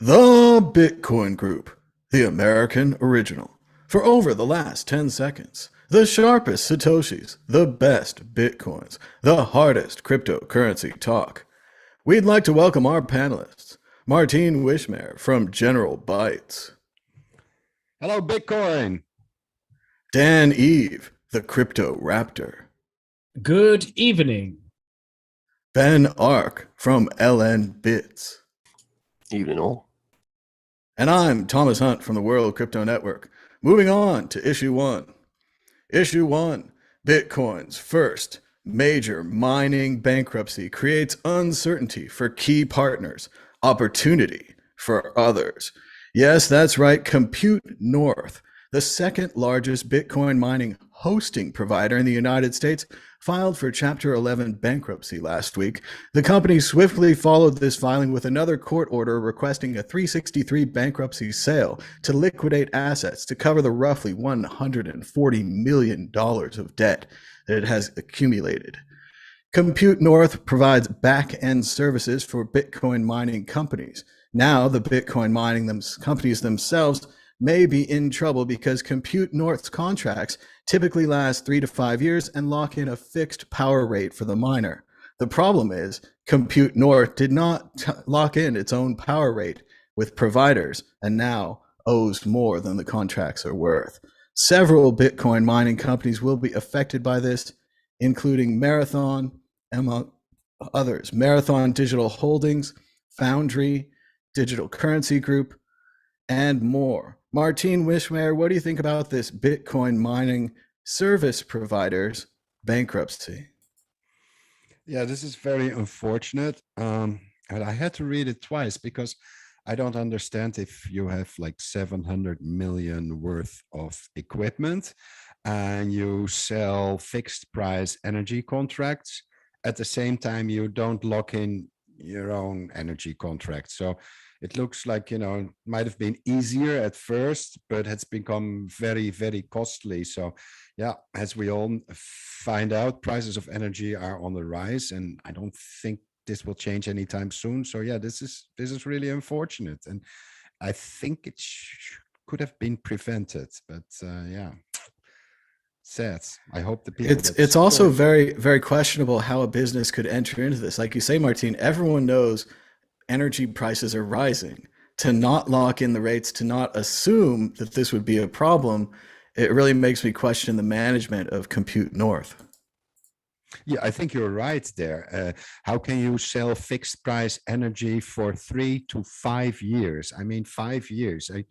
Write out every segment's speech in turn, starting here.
The Bitcoin Group, the American original. For over the last 10 seconds, the sharpest Satoshis, the best Bitcoins, the hardest cryptocurrency talk. We'd like to welcome our panelists, Martine Wishmare from General Bytes, Hello, Bitcoin. Dan Eve, the Crypto Raptor, Good evening. Ben Ark from LN Bits, Evening all. and I'm Thomas Hunt from the World Crypto Network. Moving on to Issue 1. Issue 1. Bitcoin's first major mining bankruptcy creates uncertainty for key partners, opportunity for others. Yes, that's right. Compute North, the second largest Bitcoin mining hosting provider in the United States, filed for Chapter 11 bankruptcy last week. The company swiftly followed this filing with another court order requesting a 363 bankruptcy sale to liquidate assets to cover the roughly $140 million of debt that it has accumulated. Compute North provides back-end services for Bitcoin mining companies. Now, the Bitcoin mining companies themselves may be in trouble because Compute North's contracts typically last 3 to 5 years and lock in a fixed power rate for the miner. The problem is Compute North did not lock in its own power rate with providers and now owes more than the contracts are worth. Several Bitcoin mining companies will be affected by this, including Marathon, among others. Marathon Digital Holdings, Foundry, Digital Currency Group, and more. Martine Wishmare, what do you think about this Bitcoin mining service provider's bankruptcy? Yeah, this is very unfortunate. And I had to read it twice because I don't understand if you have like 700 million worth of equipment and you sell fixed price energy contracts. At the same time, you don't lock in your own energy contract. So it looks like, it might have been easier at first, but it's become very, very costly. So yeah, as we all find out, prices of energy are on the rise, and I don't think this will change anytime soon. So yeah, this is really unfortunate. And I think it could have been prevented, but yeah. Sad. I hope the people. It's also very, very questionable how a business could enter into this. Like you say, Martine, everyone knows energy prices are rising. To not lock in the rates, to not assume that this would be a problem, it really makes me question the management of Compute North. Yeah, I think you're right there. How can you sell fixed price energy for 3 to 5 years? I mean, 5 years. I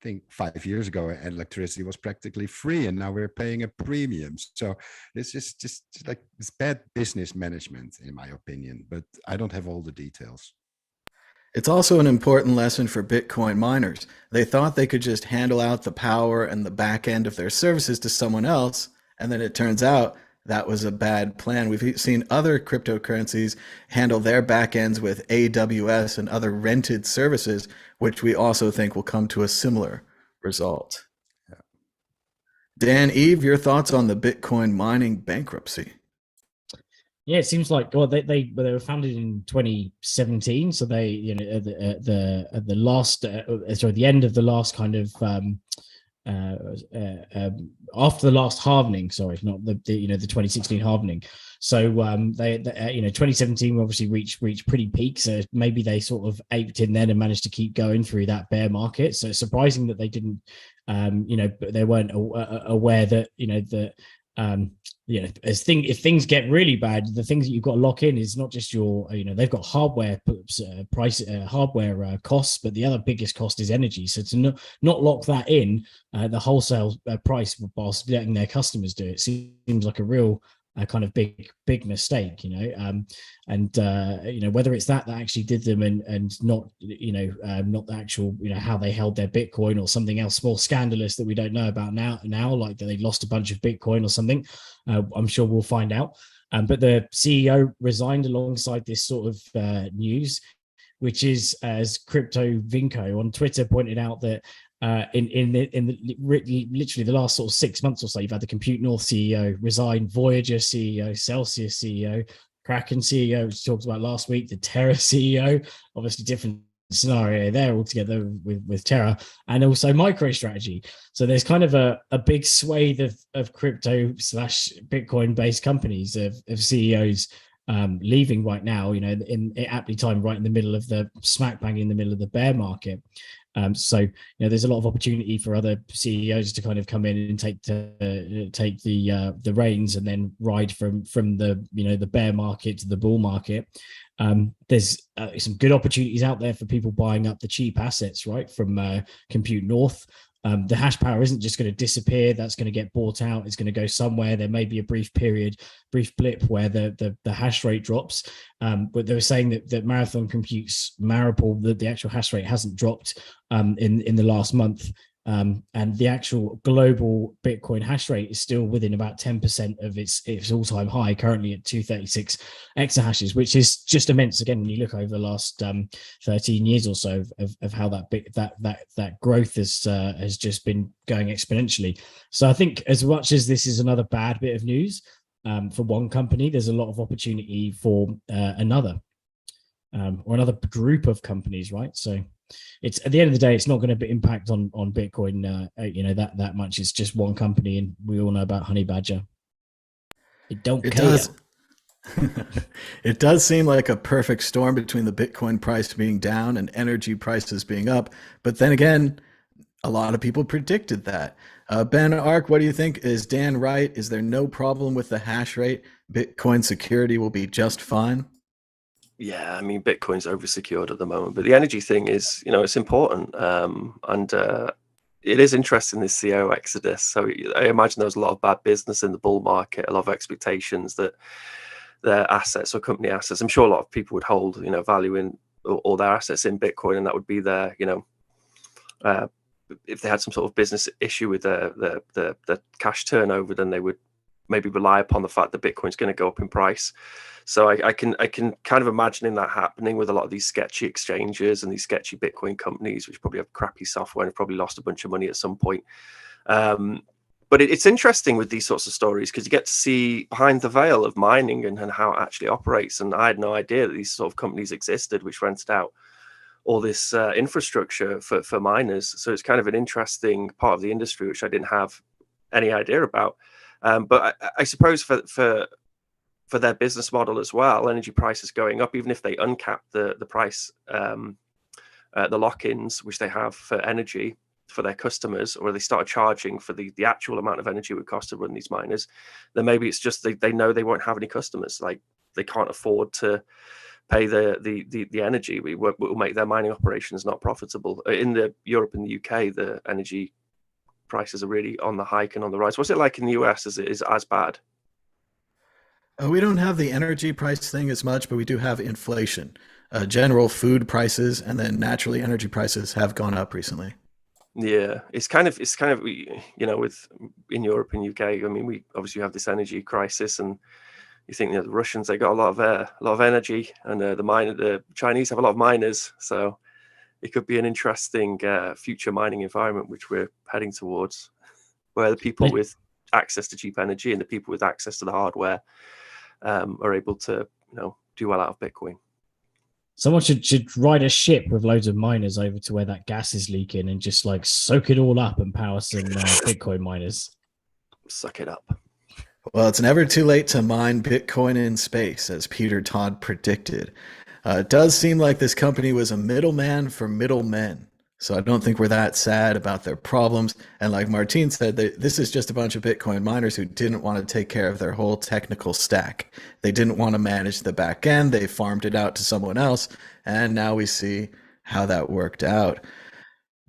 think 5 years ago electricity was practically free, and now we're paying a premium. So this is just like it's bad business management, in my opinion. But I don't have all the details. It's also an important lesson for Bitcoin miners. They thought they could just handle out the power and the back end of their services to someone else, and then it turns out that was a bad plan. We've seen other cryptocurrencies handle their backends with AWS and other rented services, which we also think will come to a similar result. Yeah. Dan Eve, your thoughts on the Bitcoin mining bankruptcy? Yeah, it seems like they were founded in 2017, so they at the last the end of the last kind of after the last halvening, sorry, not the 2016 halvening. So they 2017 obviously reached pretty peak. So maybe they sort of aped in then and managed to keep going through that bear market. So it's surprising that they didn't, but they weren't aware that if things get really bad, the things that you've got to lock in is not just your, they've got hardware hardware costs, but the other biggest cost is energy. So to not lock that in, the wholesale price whilst letting their customers do it seems like a real kind of big mistake, whether it's that actually did them and not not the actual how they held their Bitcoin or something else more scandalous that we don't know about now like that they lost a bunch of Bitcoin or something. I'm sure we'll find out. But the CEO resigned alongside this sort of news, which is, as Crypto Vinco on Twitter pointed out, that literally the last sort of 6 months or so, you've had the Compute North CEO resign, Voyager CEO, Celsius CEO, Kraken CEO, which we talked about last week, the Terra CEO, obviously different scenario there altogether with Terra, and also MicroStrategy. So there's kind of a big swathe of crypto slash Bitcoin based companies of CEOs leaving right now, in aptly timed right in the middle of the smack bang in the middle of the bear market. So there's a lot of opportunity for other CEOs to kind of come in and take the reins and then ride from the the bear market to the bull market. There's some good opportunities out there for people buying up the cheap assets, right, from Compute North. The hash power isn't just going to disappear. That's going to get bought out. It's going to go somewhere. There may be a brief blip where the hash rate drops. But they were saying that Marathon Compute's Maripol, the actual hash rate hasn't dropped in the last month. And the actual global Bitcoin hash rate is still within about 10% of its all-time high, currently at 236 exahashes, which is just immense. Again, when you look over the last 13 years or so of how that growth has just been going exponentially. So I think as much as this is another bad bit of news for one company, there's a lot of opportunity for another or another group of companies, right? So it's at the end of the day, it's not going to impact on Bitcoin, that much. It's just one company, and we all know about Honey Badger. It does. It does seem like a perfect storm between the Bitcoin price being down and energy prices being up. But then again, a lot of people predicted that. Ben Ark, what do you think? Is Dan right? Is there no problem with the hash rate? Bitcoin security will be just fine? Yeah, I mean, Bitcoin's oversecured at the moment, but the energy thing is, it's important. And it is interesting, this CEO exodus. So I imagine there was a lot of bad business in the bull market, a lot of expectations that their assets or company assets, I'm sure a lot of people would hold, value in all their assets in Bitcoin, and that would be their, if they had some sort of business issue with the cash turnover, then they would maybe rely upon the fact that Bitcoin's going to go up in price. So I can kind of imagining that happening with a lot of these sketchy exchanges and these sketchy Bitcoin companies, which probably have crappy software and have probably lost a bunch of money at some point. But it's interesting with these sorts of stories because you get to see behind the veil of mining and how it actually operates. And I had no idea that these sort of companies existed, which rented out all this infrastructure for miners. So it's kind of an interesting part of the industry, which I didn't have any idea about. But I suppose for their business model as well, energy prices going up, even if they uncap the price, the lock-ins, which they have for energy for their customers, or they start charging for the actual amount of energy it would cost to run these miners, then maybe it's just they know they won't have any customers. Like they can't afford to pay the energy. Will make their mining operations not profitable. In Europe and the UK, the energy prices are really on the hike and on the rise. What's it like in the US? Is it as bad? We don't have the energy price thing as much, but we do have inflation. General food prices and then naturally energy prices have gone up recently. Yeah, it's kind of with in Europe and UK. I mean, we obviously have this energy crisis, and you think the Russians, they got a lot of energy, and the Chinese have a lot of miners, so it could be an interesting future mining environment which we're heading towards, where the people with access to cheap energy and the people with access to the hardware are able to do well out of Bitcoin. Someone should ride a ship with loads of miners over to where that gas is leaking and just like soak it all up and power some Bitcoin miners. Suck it up. Well, it's never too late to mine Bitcoin in space, as Peter Todd predicted. It does seem like this company was a middleman for middlemen. So I don't think we're that sad about their problems. And like Martin said, this is just a bunch of Bitcoin miners who didn't want to take care of their whole technical stack. They didn't want to manage the back end. They farmed it out to someone else. And now we see how that worked out.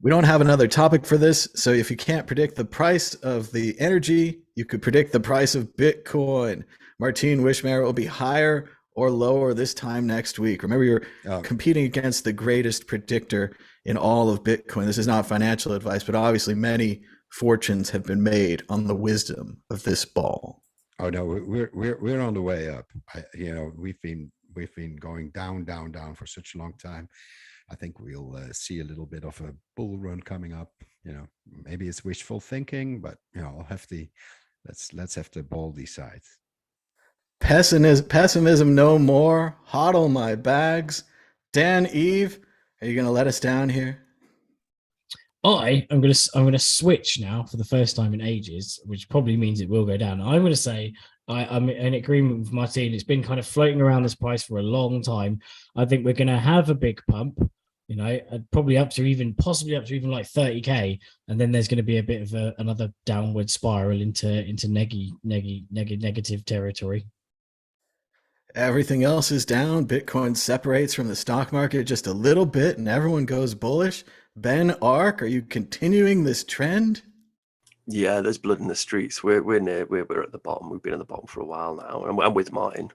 We don't have another topic for this. So if you can't predict the price of the energy, you could predict the price of Bitcoin. Martin Wishmarer will be higher or lower this time next week. Remember, you're competing against the greatest predictor in all of Bitcoin. This is not financial advice, but obviously many fortunes have been made on the wisdom of this ball. Oh no, we're on the way up. We've been going down for such a long time. I think we'll see a little bit of a bull run coming up. Maybe it's wishful thinking, but I'll have to let's have the ball decide. Pessimism no more. Hodl my bags. Dan, Eve, Are you going to let us down here? I'm gonna switch now for the first time in ages, which probably means it will go down. I'm gonna say I'm in agreement with Martin. It's been kind of floating around this price for a long time. I think we're gonna have a big pump, probably possibly up to even like 30K, and then there's going to be a bit of another downward spiral into negative territory. Everything else is down. Bitcoin separates from the stock market just a little bit and everyone goes bullish. Ben Ark, are you continuing this trend? Yeah, there's blood in the streets. We're at the bottom. We've been at the bottom for a while now, and I'm with Martin.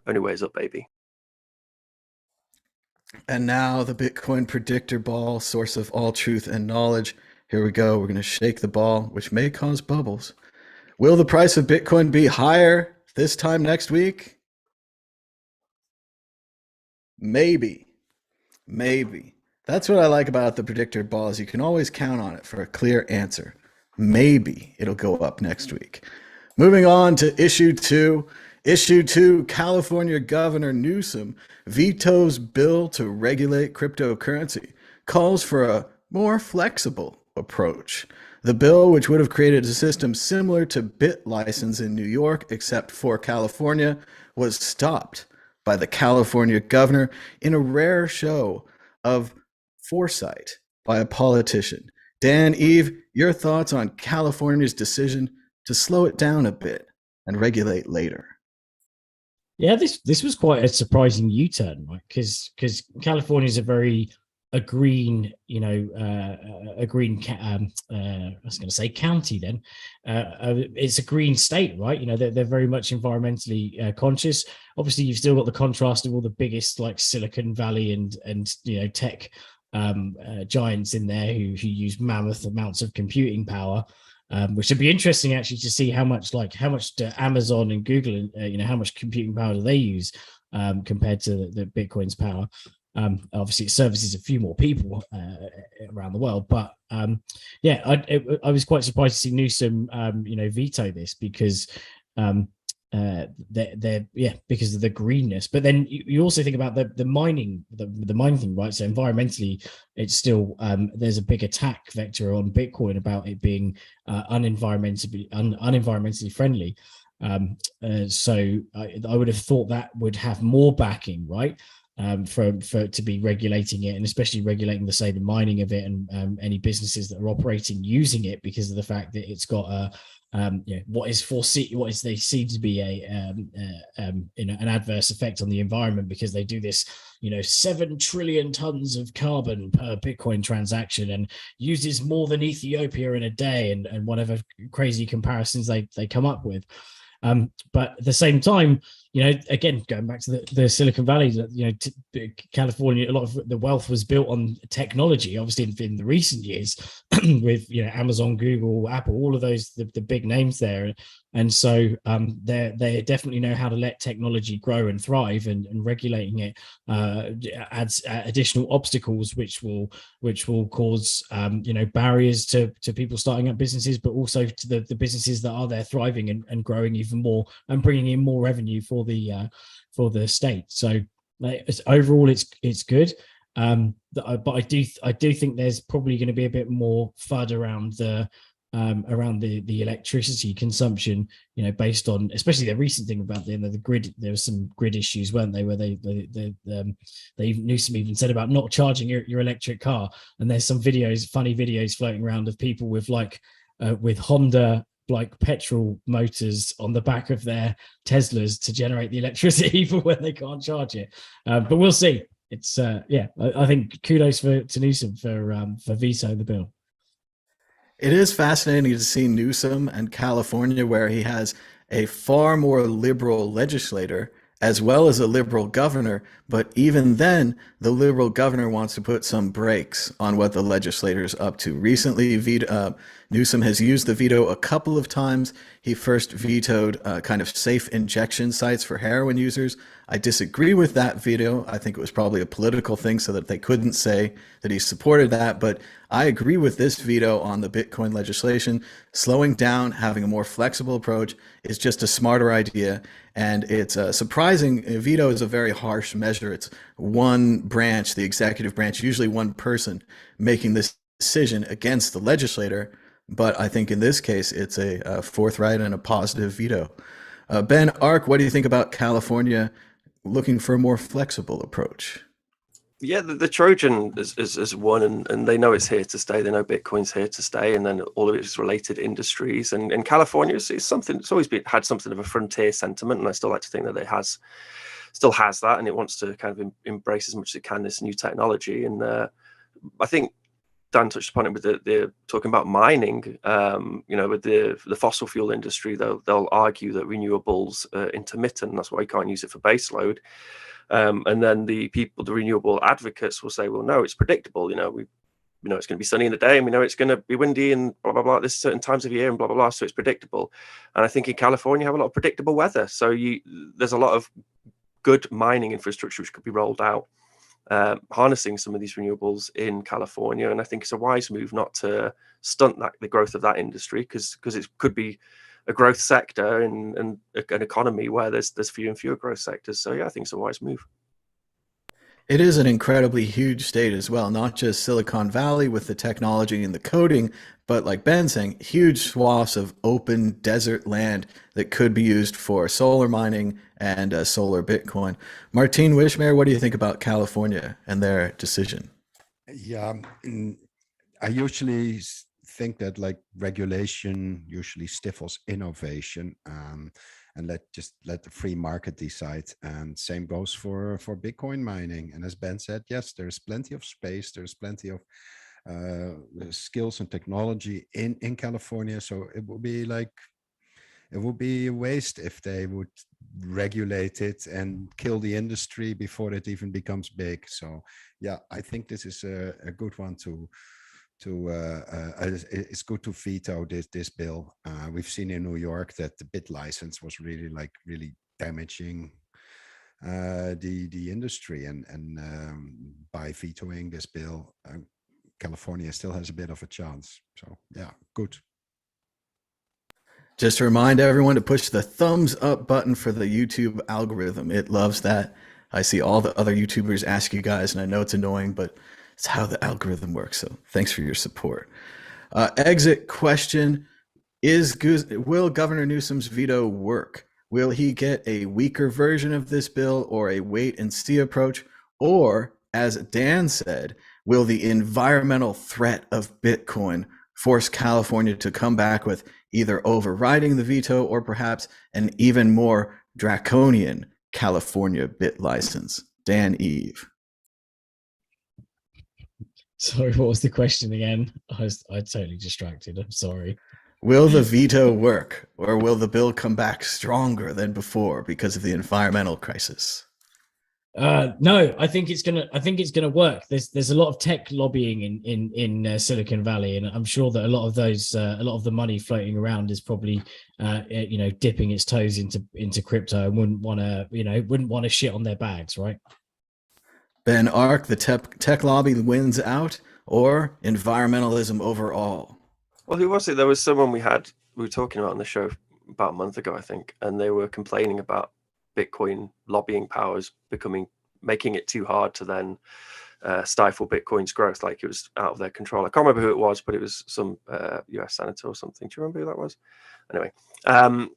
Only ways up, baby. And now the Bitcoin predictor ball, source of all truth and knowledge. Here we go. We're going to shake the ball, which may cause bubbles. Will the price of Bitcoin be higher this time next week? Maybe. That's what I like about the predictor ball is you can always count on it for a clear answer. Maybe it'll go up next week. Moving on to issue 2. Issue 2, California Governor Newsom vetoes bill to regulate cryptocurrency, calls for a more flexible approach. The bill, which would have created a system similar to BitLicense in New York, except for California, was stopped by the California governor in a rare show of foresight by a politician. Dan, Eve, your thoughts on California's decision to slow it down a bit and regulate later? Yeah, this was quite a surprising U-turn, right? Because California is a green, I was going to say county. Then it's a green state, right? They're very much environmentally conscious. Obviously, you've still got the contrast of all the biggest like Silicon Valley and tech giants in there who use mammoth amounts of computing power. Which would be interesting actually to see how much do Amazon and Google, how much computing power do they use compared to the Bitcoin's power. Obviously, it services a few more people around the world, but I was quite surprised to see Newsom, veto this because because of the greenness. But then you also think about the mining thing, right? So environmentally, it's still there's a big attack vector on Bitcoin about it being unenvironmentally friendly. So I would have thought that would have more backing, right? For to be regulating it, and especially regulating the mining of it and any businesses that are operating using it, because of the fact that it's got a what they seem to be an adverse effect on the environment, because they do this 7 trillion tons of carbon per Bitcoin transaction and uses more than Ethiopia in a day, and whatever crazy comparisons they come up with. But at the same time, again, going back to the Silicon Valley, California, a lot of the wealth was built on technology, obviously in the recent years with, Amazon, Google, Apple, all of those, the big names there. And so they definitely know how to let technology grow and thrive, and regulating it adds additional obstacles, which will cause barriers to people starting up businesses, but also to the businesses that are there thriving and growing even more and bringing in more revenue for the state. So overall, it's good. But I do think there's probably going to be a bit more FUD around the electricity consumption, based on especially the recent thing about the grid. There was some grid issues, weren't they, where they Newsom even said about not charging your electric car. And there's some funny videos floating around of people with with Honda petrol motors on the back of their Teslas to generate the electricity for when they can't charge it. But we'll see. It's I think kudos to Newsom for vetoing the bill. It is fascinating to see Newsom and California, where he has a far more liberal legislator as well as a liberal governor. But even then, the liberal governor wants to put some brakes on what the legislator is up to. Recently, Newsom has used the veto a couple of times. He first vetoed kind of safe injection sites for heroin users. I disagree with that veto. I think it was probably a political thing so that they couldn't say that he supported that. But I agree with this veto on the Bitcoin legislation. Slowing down, having a more flexible approach is just a smarter idea. And it's surprising. A veto is a very harsh measure. It's one branch, the executive branch, usually one person making this decision against the legislator. But I think in this case, it's a forthright and a positive veto. Ben Ark, what do you think about California looking for a more flexible approach? Yeah, the Trojan is won, and they know it's here to stay. They know Bitcoin's here to stay, and then all of it is related industries. And California is something. It's always had something of a frontier sentiment, and I still like to think that it still has that, and it wants to kind of embrace as much as it can this new technology. And I think Dan touched upon it with the talking about mining. With the fossil fuel industry, they'll argue that renewables are intermittent. That's why you can't use it for baseload. And then the renewable advocates will say, well, no, it's predictable. We know it's going to be sunny in the day, and we know it's going to be windy and blah, blah, blah, at this certain times of year and blah, blah, blah. So it's predictable. And I think in California, you have a lot of predictable weather. So there's a lot of good mining infrastructure which could be rolled out, harnessing some of these renewables in California. And I think it's a wise move not to stunt the growth of that industry, because it could be a growth sector and an economy where there's fewer and fewer growth sectors. So yeah, I think it's a wise move. It is an incredibly huge state as well, not just Silicon Valley with the technology and the coding, but like Ben's saying, huge swaths of open desert land that could be used for solar mining and solar Bitcoin. Martin Wishmayer, what do you think about California and their decision? Yeah, I usually think that like regulation usually stifles innovation, and let the free market decide. And same goes for Bitcoin mining. And as Ben said, yes, there's plenty of space, there's plenty of skills and technology in California. So it would be a waste if they would regulate it and kill the industry before it even becomes big. So yeah, I think this is a good one it's good to veto this bill. We've seen in New York that the bit license was really damaging the industry, and by vetoing this bill, California still has a bit of a chance. So yeah, good. Just to remind everyone to push the thumbs up button for the YouTube algorithm. It loves that. I see all the other YouTubers ask you guys, and I know it's annoying, but it's how the algorithm works. So thanks for your support. Exit question: will Governor Newsom's veto work? Will he get a weaker version of this bill or a wait and see approach? Or, as Dan said, will the environmental threat of Bitcoin force California to come back with either overriding the veto or perhaps an even more draconian California bit license? Dan Eve. Sorry, what was the question again? I totally distracted. I'm sorry. Will the veto work, or will the bill come back stronger than before because of the environmental crisis? No, I think it's gonna work. There's a lot of tech lobbying in Silicon Valley, and I'm sure that a lot of the money floating around is probably dipping its toes into crypto and wouldn't want to shit on their bags, right? Ben Ark, the tech lobby wins out, or environmentalism overall? Well, who was it? There was someone we were talking about on the show about a month ago, I think, and they were complaining about Bitcoin lobbying powers making it too hard to then stifle Bitcoin's growth, like it was out of their control. I can't remember who it was, but it was some US senator or something. Do you remember who that was? Anyway, and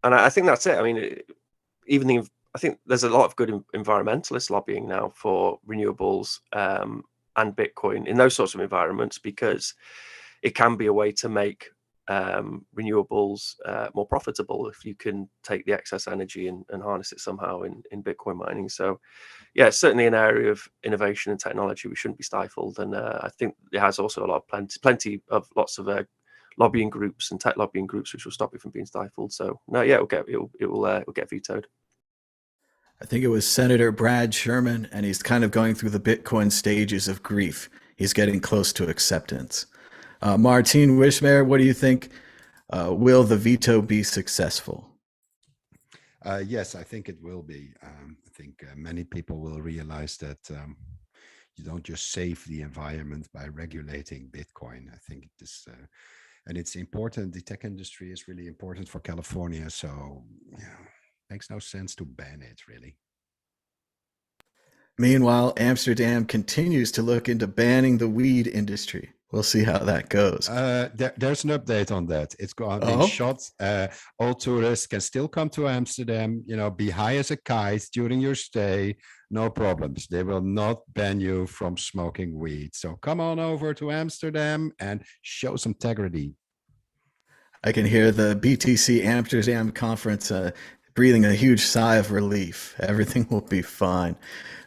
I think that's it. I mean, I think there's a lot of good environmentalist lobbying now for renewables and Bitcoin in those sorts of environments, because it can be a way to make renewables more profitable if you can take the excess energy and harness it somehow in Bitcoin mining. So yeah, it's certainly an area of innovation and technology we shouldn't be stifled. And I think it has also a lot of plenty of lots of lobbying groups and tech lobbying groups which will stop it from being stifled. So no, yeah, it will get vetoed. I think it was Senator Brad Sherman, and he's kind of going through the Bitcoin stages of grief. He's getting close to acceptance. Martine Wishmare, what do you think? Will the veto be successful? Yes, I think it will be. I think many people will realize that you don't just save the environment by regulating Bitcoin. I think this, and it's important. The tech industry is really important for California. So, makes no sense to ban it, really. Meanwhile, Amsterdam continues to look into banning the weed industry. We'll see how that goes. There's an update on that. It's being shot. All tourists can still come to Amsterdam, be high as a kite during your stay. No problems. They will not ban you from smoking weed. So come on over to Amsterdam and show some integrity. I can hear the BTC Amsterdam conference breathing a huge sigh of relief. Everything will be fine.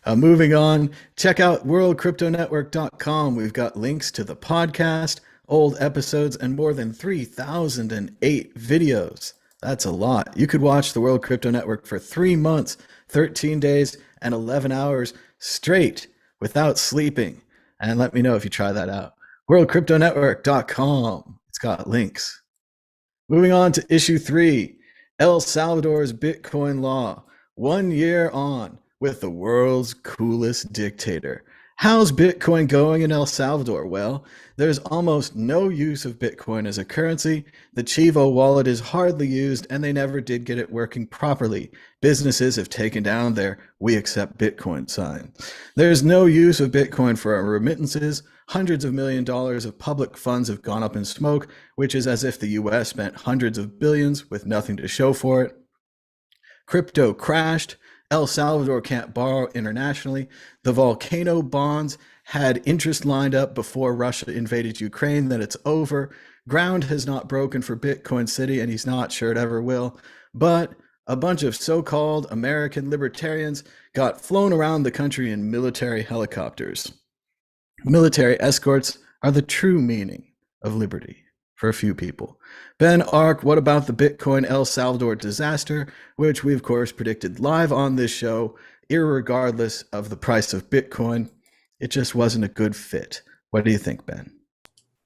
Moving on, check out worldcryptonetwork.com. We've got links to the podcast, old episodes, and more than 3,008 videos. That's a lot. You could watch the World Crypto Network for 3 months, 13 days, and 11 hours straight without sleeping. And let me know if you try that out. worldcryptonetwork.com. It's got links. Moving on to issue 3, El Salvador's Bitcoin law. 1 year on with the world's coolest dictator. How's Bitcoin going in El Salvador? Well, there's almost no use of Bitcoin as a currency. The Chivo wallet is hardly used, and they never did get it working properly. Businesses have taken down their "We accept Bitcoin" sign. There's no use of Bitcoin for remittances. Hundreds of $millions of public funds have gone up in smoke, which is as if the US spent hundreds of billions with nothing to show for it. Crypto crashed. El Salvador can't borrow internationally. The volcano bonds had interest lined up before Russia invaded Ukraine that it's over. Ground has not broken for Bitcoin City, and he's not sure it ever will. But a bunch of so-called American libertarians got flown around the country in military helicopters. Military escorts are the true meaning of liberty for a few people. Ben Ark, what about the Bitcoin El Salvador disaster, which we, of course, predicted live on this show, irregardless of the price of Bitcoin? It just wasn't a good fit. What do you think, Ben?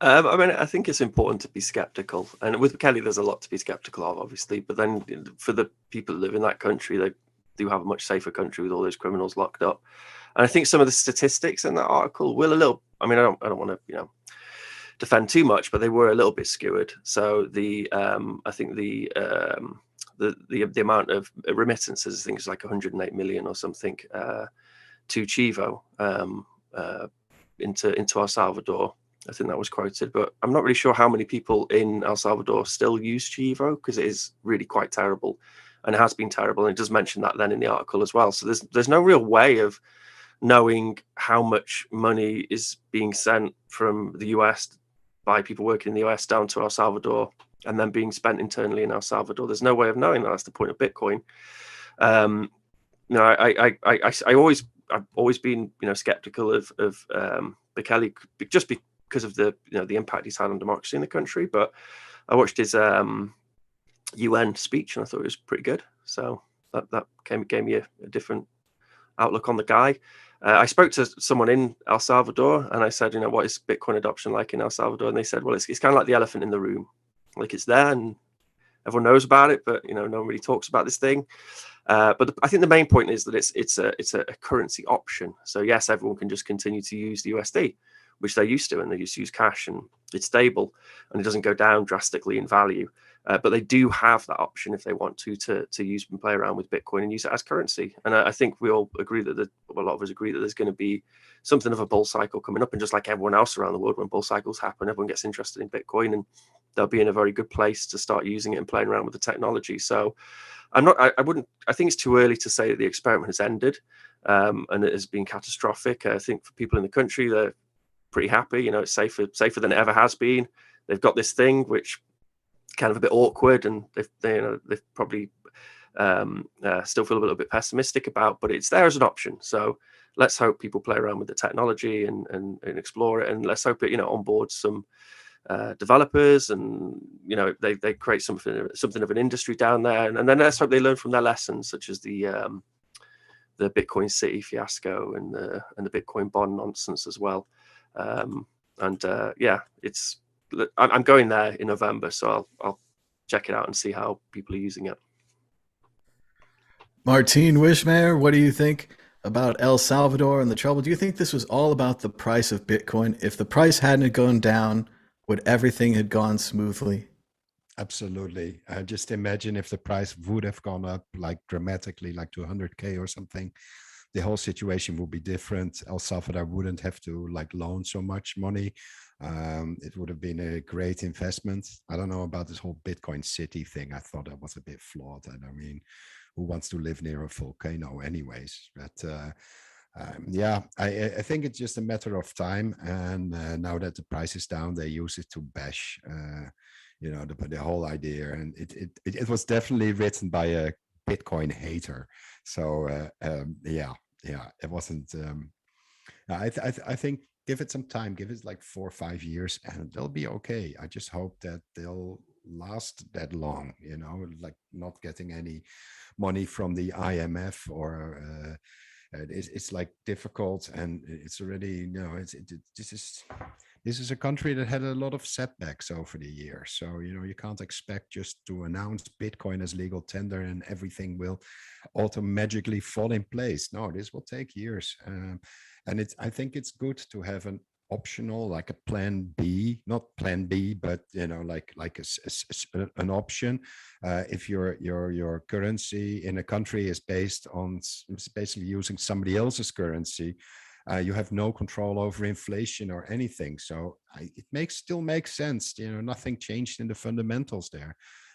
I think it's important to be skeptical. And with Kelly, there's a lot to be skeptical of, obviously. But then for the people who live in that country, they do have a much safer country with all those criminals locked up. And I think some of the statistics in that article will a little, I don't want to, defend too much, but they were a little bit skewered. So I think the amount of remittances, I think it's like 108 million or something to Chivo into El Salvador. I think that was quoted, but I'm not really sure how many people in El Salvador still use Chivo, because it is really quite terrible, and it has been terrible. And it does mention that then in the article as well. So there's no real way of knowing how much money is being sent from the US by people working in the US down to El Salvador and then being spent internally in El Salvador. There's no way of knowing that. That's the point of Bitcoin. I've always been skeptical of Bukele, just because of the impact he's had on democracy in the country. But I watched his UN speech and I thought it was pretty good. So that gave me a different outlook on the guy. I spoke to someone in El Salvador and I said, what is Bitcoin adoption like in El Salvador? And they said, well, it's kind of like the elephant in the room. Like, it's there and everyone knows about it, but no one really talks about this thing. But I think the main point is that it's a currency option. So yes, everyone can just continue to use the USD, which they're used to, and they used to use cash, and it's stable and it doesn't go down drastically in value. But they do have that option if they want to use and play around with Bitcoin and use it as currency. And I think we all agree that a lot of us agree that there's going to be something of a bull cycle coming up. And just like everyone else around the world, when bull cycles happen, everyone gets interested in Bitcoin, and they'll be in a very good place to start using it and playing around with the technology. So I think it's too early to say that the experiment has ended and it has been catastrophic. I think for people in the country, they're pretty happy. It's safer than it ever has been. They've got this thing which kind of a bit awkward, and they've probably still feel a little bit pessimistic about, but it's there as an option. So let's hope people play around with the technology and explore it, and let's hope it onboards some developers, and they create something of an industry down there, and then let's hope they learn from their lessons, such as the Bitcoin City fiasco and the Bitcoin bond nonsense as well. It's I'm going there in November, so I'll check it out and see how people are using it. Martine Wishmayer, what do you think about El Salvador and the trouble? Do you think this was all about the price of Bitcoin? If the price hadn't gone down, would everything had gone smoothly? Absolutely. Just imagine if the price would have gone up like dramatically, like to 100K or something, the whole situation would be different. El Salvador wouldn't have to like loan so much money. It would have been a great investment. I don't know about this whole Bitcoin city thing. I thought that was a bit flawed. And I mean, who wants to live near a volcano anyways? But yeah, I think it's just a matter of time. And now that the price is down, they use it to bash, you know, the whole idea. And it was definitely written by a Bitcoin hater. So yeah, it wasn't. I think give it some time, give it like 4 or 5 years, and they'll be okay. I just hope that they'll last that long, you know, like not getting any money from the IMF or it's like difficult, and it's already, you know, this is a country that had a lot of setbacks over the years. So, you know, you can't expect just to announce Bitcoin as legal tender and everything will automatically fall in place. No, this will take years. And I think it's good to have an optional, like a plan B, not plan B, but, you know, like an option. If your currency in a country is based on basically using somebody else's currency, you have no control over inflation or anything. So it still makes sense. You know, nothing changed in the fundamentals there.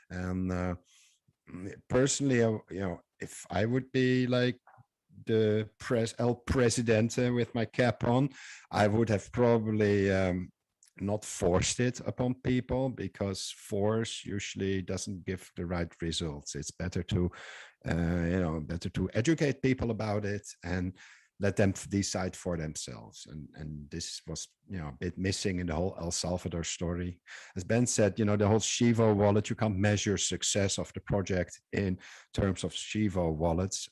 And personally, you know, if I would be like the El Presidente with my cap on, I would have probably not forced it upon people, because force usually doesn't give the right results. It's better to, you know, better to educate people about it and let them decide for themselves. And this was, you know, a bit missing in the whole El Salvador story. As Ben said, you know, the whole Shivo wallet, you can't measure success of the project in terms of Shivo wallets.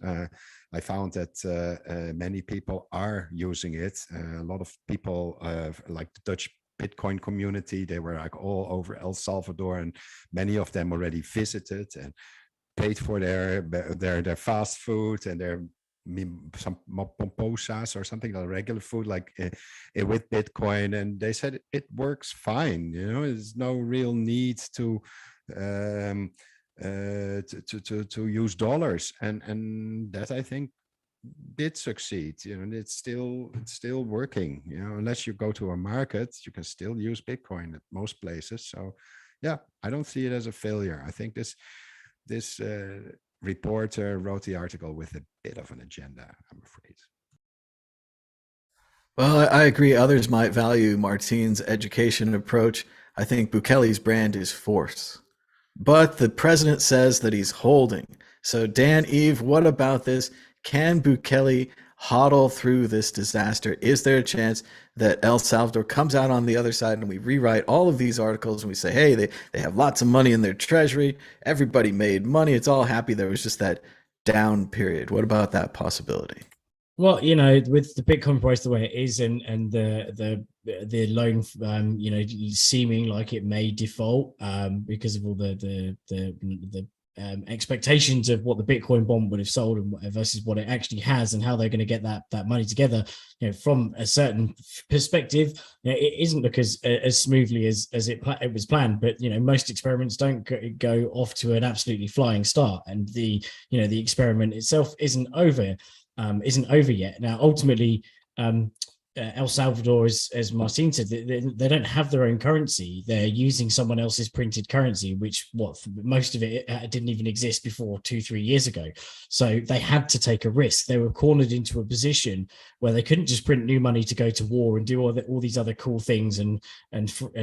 I found that many people are using it. A lot of people, like the Dutch Bitcoin community, they were like all over El Salvador, and many of them already visited and paid for their fast food and their some pomposas or something, like regular food, like with Bitcoin, and they said it works fine. You know, there's no real need to use dollars, and that I think did succeed. You know, it's still working. You know, unless you go to a market, you can still use Bitcoin at most places. So yeah, I don't see it as a failure. I think this reporter wrote the article with a bit of an agenda, I'm afraid. Well, I agree. Others might value Martine's education approach. I think Bukele's brand is force. But the president says that he's holding. So, Dan, Eve, what about this? Can Bukele hodl through this disaster? Is there a chance that El Salvador comes out on the other side and we rewrite all of these articles and we say, hey, they have lots of money in their treasury. Everybody made money. It's all happy. There was just that down period. What about that possibility? Well, you know, with the Bitcoin price the way it is, and the loan, you know, seeming like it may default because of all the expectations of what the Bitcoin bond would have sold and versus what it actually has, and how they're going to get that money together. You know, from a certain perspective, you know, it isn't because as smoothly as it was planned. But you know, most experiments don't go off to an absolutely flying start, and the experiment itself isn't over yet. Now, ultimately, El Salvador, as Martin said, they don't have their own currency. They're using someone else's printed currency, which most of it didn't even exist before 2-3 years ago. So they had to take a risk. They were cornered into a position where they couldn't just print new money to go to war and do all these other cool things and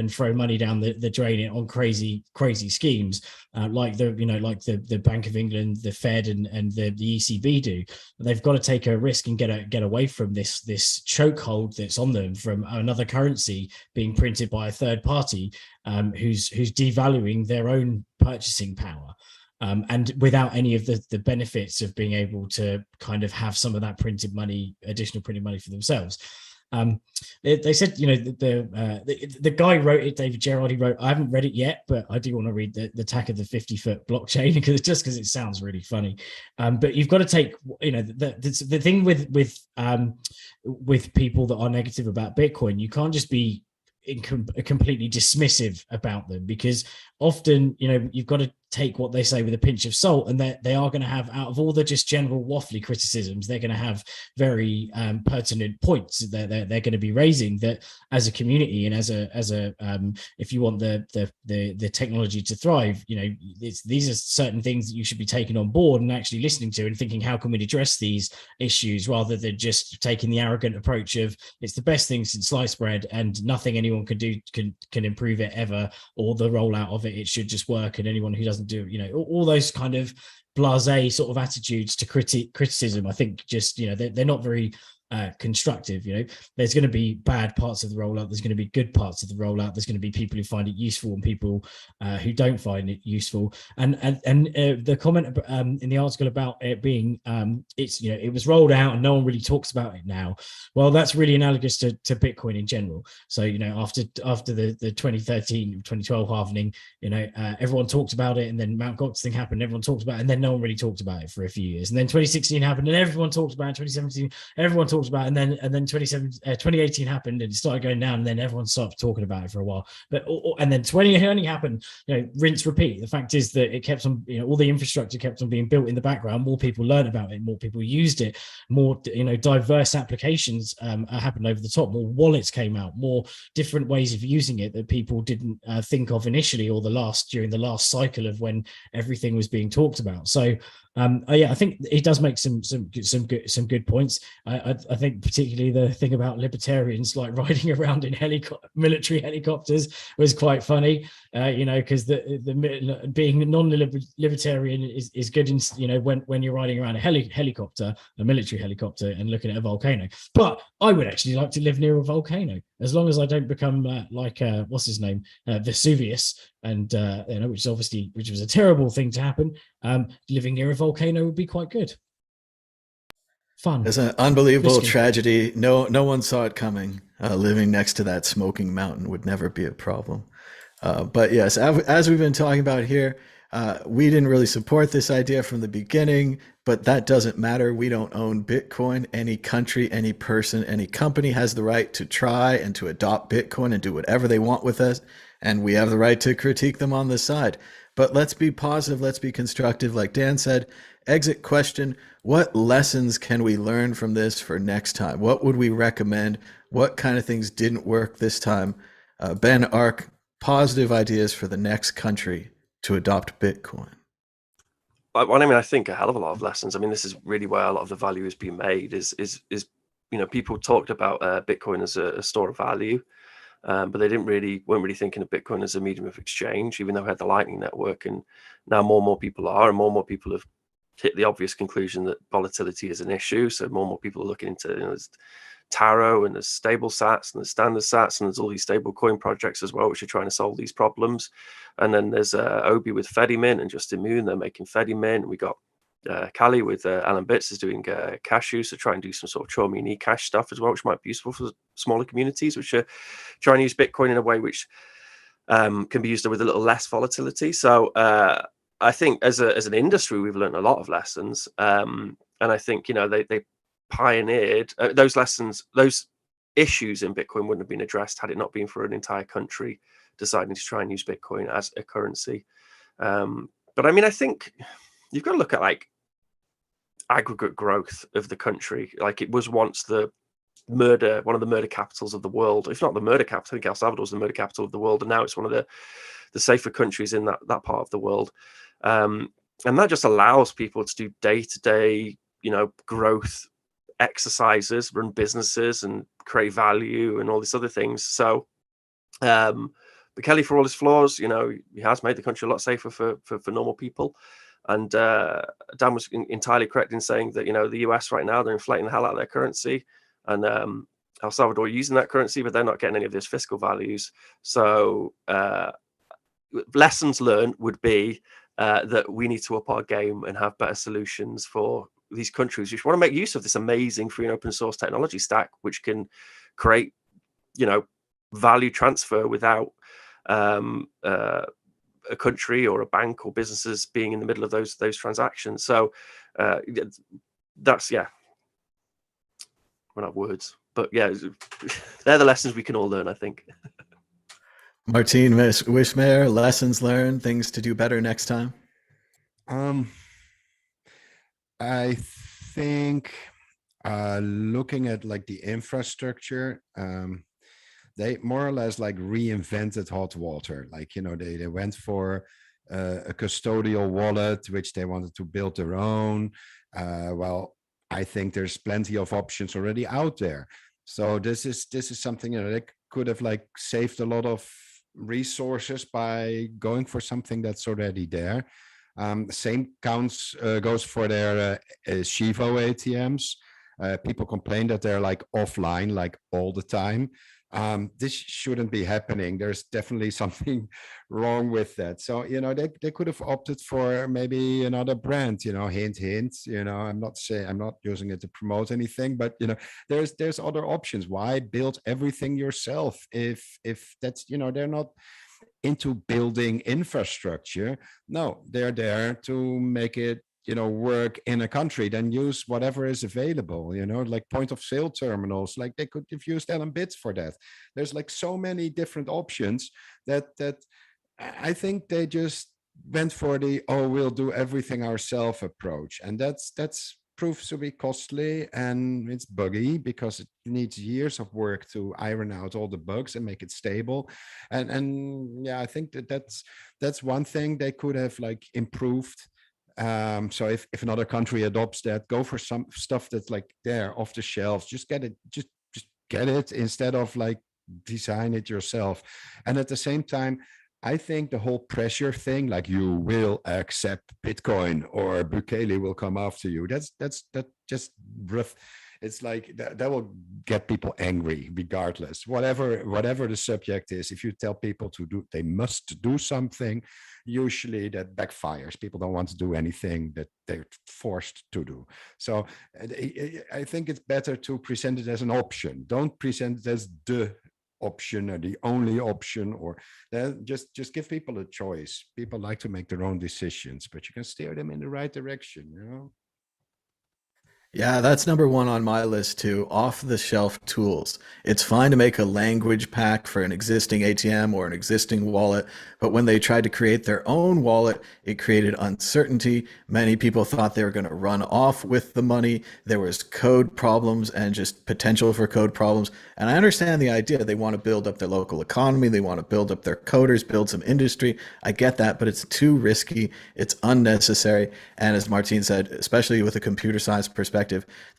throw money down the drain on crazy schemes like the Bank of England, the Fed, and the ECB do. They've got to take a risk and get away from this chokehold that's on them from another currency being printed by a third party who's devaluing their own purchasing power, and without any of the benefits of being able to kind of have some of that additional printed money for themselves. They said, the guy wrote it, David Gerard, he wrote, I haven't read it yet, but I do want to read the attack of the 50-foot blockchain because it sounds really funny. But you've got to take, the thing with people that are negative about Bitcoin, you can't just be completely dismissive about them, because often, you've got to take what they say with a pinch of salt, and they are going to have, out of all the just general waffly criticisms, they're going to have very pertinent points that they're going to be raising, that as a community and as a if you want the technology to thrive, these are certain things that you should be taking on board and actually listening to and thinking, how can we address these issues, rather than just taking the arrogant approach of it's the best thing since sliced bread and nothing anyone can do can improve it ever, or the rollout of it should just work, and anyone who doesn't do it, all those kind of blasé sort of attitudes to criticism, I think just, they're not very constructive. There's going to be bad parts of the rollout, there's going to be good parts of the rollout, there's going to be people who find it useful and people who don't find it useful, and the comment in the article about it being it was rolled out and no one really talks about it now. Well, that's really analogous to Bitcoin in general. So after the 2013 2012 halvening, everyone talked about it, and then Mt. Gox thing happened, everyone talked about it, and then no one really talked about it for a few years, and then 2016 happened and everyone talked about it, 2017 everyone talked about it, and then 2018 happened and it started going down, and then everyone stopped talking about it for a while. And then 2020 happened, rinse repeat. The fact is that it kept on, all the infrastructure kept on being built in the background, more people learned about it, more people used it, more diverse applications happened over the top, more wallets came out, more different ways of using it that people didn't think of initially, or during the last cycle of when everything was being talked about. So I think he does make some good points. I think particularly the thing about libertarians like riding around in military helicopters was quite funny. Because the being non-libertarian is good when you're riding around a helicopter, a military helicopter, and looking at a volcano. But I would actually like to live near a volcano, as long as I don't become like what's his name, Vesuvius, and which was a terrible thing to happen. Living near a volcano would be quite good. Fun. It's an unbelievable Risky. tragedy. No one saw it coming. Living next to that smoking mountain would never be a problem. But yes, as we've been talking about here, we didn't really support this idea from the beginning, but that doesn't matter. We don't own Bitcoin. Any country, any person, any company has the right to try and to adopt Bitcoin and do whatever they want with us. And we have the right to critique them on the side. But let's be positive. Let's be constructive. Like Dan said, exit question: what lessons can we learn from this for next time? What would we recommend? What kind of things didn't work this time? Ben, Ark, positive ideas for the next country to adopt Bitcoin. Well, I think a hell of a lot of lessons. This is really where a lot of the value is being made. Is people talked about Bitcoin as a store of value, but they weren't really thinking of Bitcoin as a medium of exchange, even though we had the Lightning Network. And now more and more people are, and more people have hit the obvious conclusion that volatility is an issue. So more and more people are looking into there's Taro, and there's stable sats, and there's standard sats, and there's all these stable coin projects as well, which are trying to solve these problems. And then there's Obi with Fedimint and Justin Moon, they're making Fedimint. We got Kali with Alan Bitts is doing Cashew, so try and do some sort of Chaumian e-cash stuff as well, which might be useful for smaller communities, which are trying to use Bitcoin in a way which can be used with a little less volatility. So I think as an industry, we've learned a lot of lessons, and I think they pioneered those lessons. Those issues in Bitcoin wouldn't have been addressed had it not been for an entire country deciding to try and use Bitcoin as a currency. But I think you've got to look at like aggregate growth of the country. Like, it was once one of the murder capitals of the world, if not the murder capital. I think El Salvador was the murder capital of the world, and now it's one of the safer countries in that part of the world. And that just allows people to do day-to-day, growth exercises, run businesses, and create value and all these other things. So Bukele, for all his flaws, he has made the country a lot safer for normal people. And Dan was entirely correct in saying that the US right now, they're inflating the hell out of their currency, and El Salvador are using that currency, but they're not getting any of those fiscal values. So lessons learned would be that we need to up our game and have better solutions for these countries which want to make use of this amazing free and open source technology stack, which can create, value transfer without a country or a bank or businesses being in the middle of those transactions. So that's, yeah, we're not words, but yeah, they're the lessons we can all learn, I think. Martin Wishmayer, lessons learned, things to do better next time. I think looking at like the infrastructure, they more or less like reinvented hot water. Like, they went for a custodial wallet, which they wanted to build their own. Well, I think there's plenty of options already out there. So this is something that they could have like saved a lot of resources by going for something that's already there. Same goes for their Shivo ATMs. People complain that they're like offline, like all the time. This shouldn't be happening. There's definitely something wrong with that. So, they could have opted for maybe another brand, hint, hint, I'm not using it to promote anything, but, there's other options. Why build everything yourself if that's, they're not into building infrastructure? No, they're there to make it work in a country. Then use whatever is available, like point of sale terminals. Like they could have used Bits for that. There's like so many different options that I think they just went for the we'll do everything ourselves approach, and that's proves to be costly, and it's buggy because it needs years of work to iron out all the bugs and make it stable. And yeah, I think that's one thing they could have like improved. So if another country adopts that, go for some stuff that's like there off the shelves. Just get it, just get it instead of like design it yourself. And at the same time, I think the whole pressure thing, like you will accept Bitcoin or Bukele will come after you, that's just rough. It's like that will get people angry regardless, whatever the subject is. If you tell people they must do something, usually that backfires. People don't want to do anything that they're forced to do. So I think it's better to present it as an option. Don't present it as the option or the only option, or just give people a choice. People like to make their own decisions, but you can steer them in the right direction. Yeah, that's number one on my list too. Off-the-shelf tools. It's fine to make a language pack for an existing ATM or an existing wallet, but when they tried to create their own wallet, it created uncertainty. Many people thought they were going to run off with the money. There was code problems and just potential for code problems. And I understand the idea. They want to build up their local economy. They want to build up their coders, build some industry. I get that, but it's too risky. It's unnecessary. And as Martin said, especially with a computer science perspective,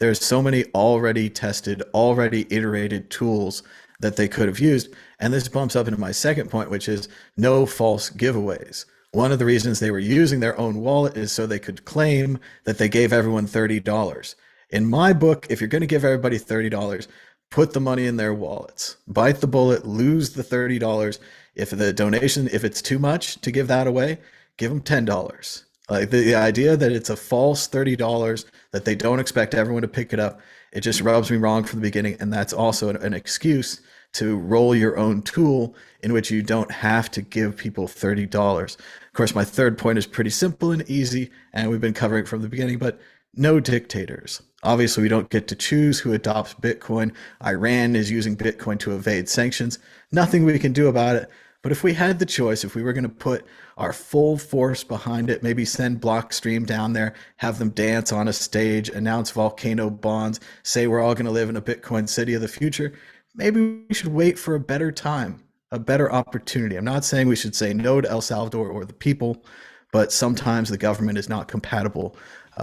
there's so many already tested, already iterated tools that they could have used. And this bumps up into my second point, which is no false giveaways. One of the reasons they were using their own wallet is so they could claim that they gave everyone $30. In my book, if you're going to give everybody $30, put the money in their wallets, bite the bullet, lose the $30. If the donation, if it's too much to give that away, give them $10. Like the idea that it's a false $30, that they don't expect everyone to pick it up, it just rubs me wrong from the beginning. And that's also an excuse to roll your own tool in which you don't have to give people $30. Of course, my third point is pretty simple and easy, and we've been covering it from the beginning, but no dictators. Obviously, we don't get to choose who adopts Bitcoin. Iran is using Bitcoin to evade sanctions. Nothing we can do about it. But if we had the choice, if we were going to put our full force behind it, maybe send Blockstream down there, have them dance on a stage, announce volcano bonds, say we're all going to live in a Bitcoin city of the future, maybe we should wait for a better time, a better opportunity. I'm not saying we should say no to El Salvador or the people, but sometimes the government is not compatible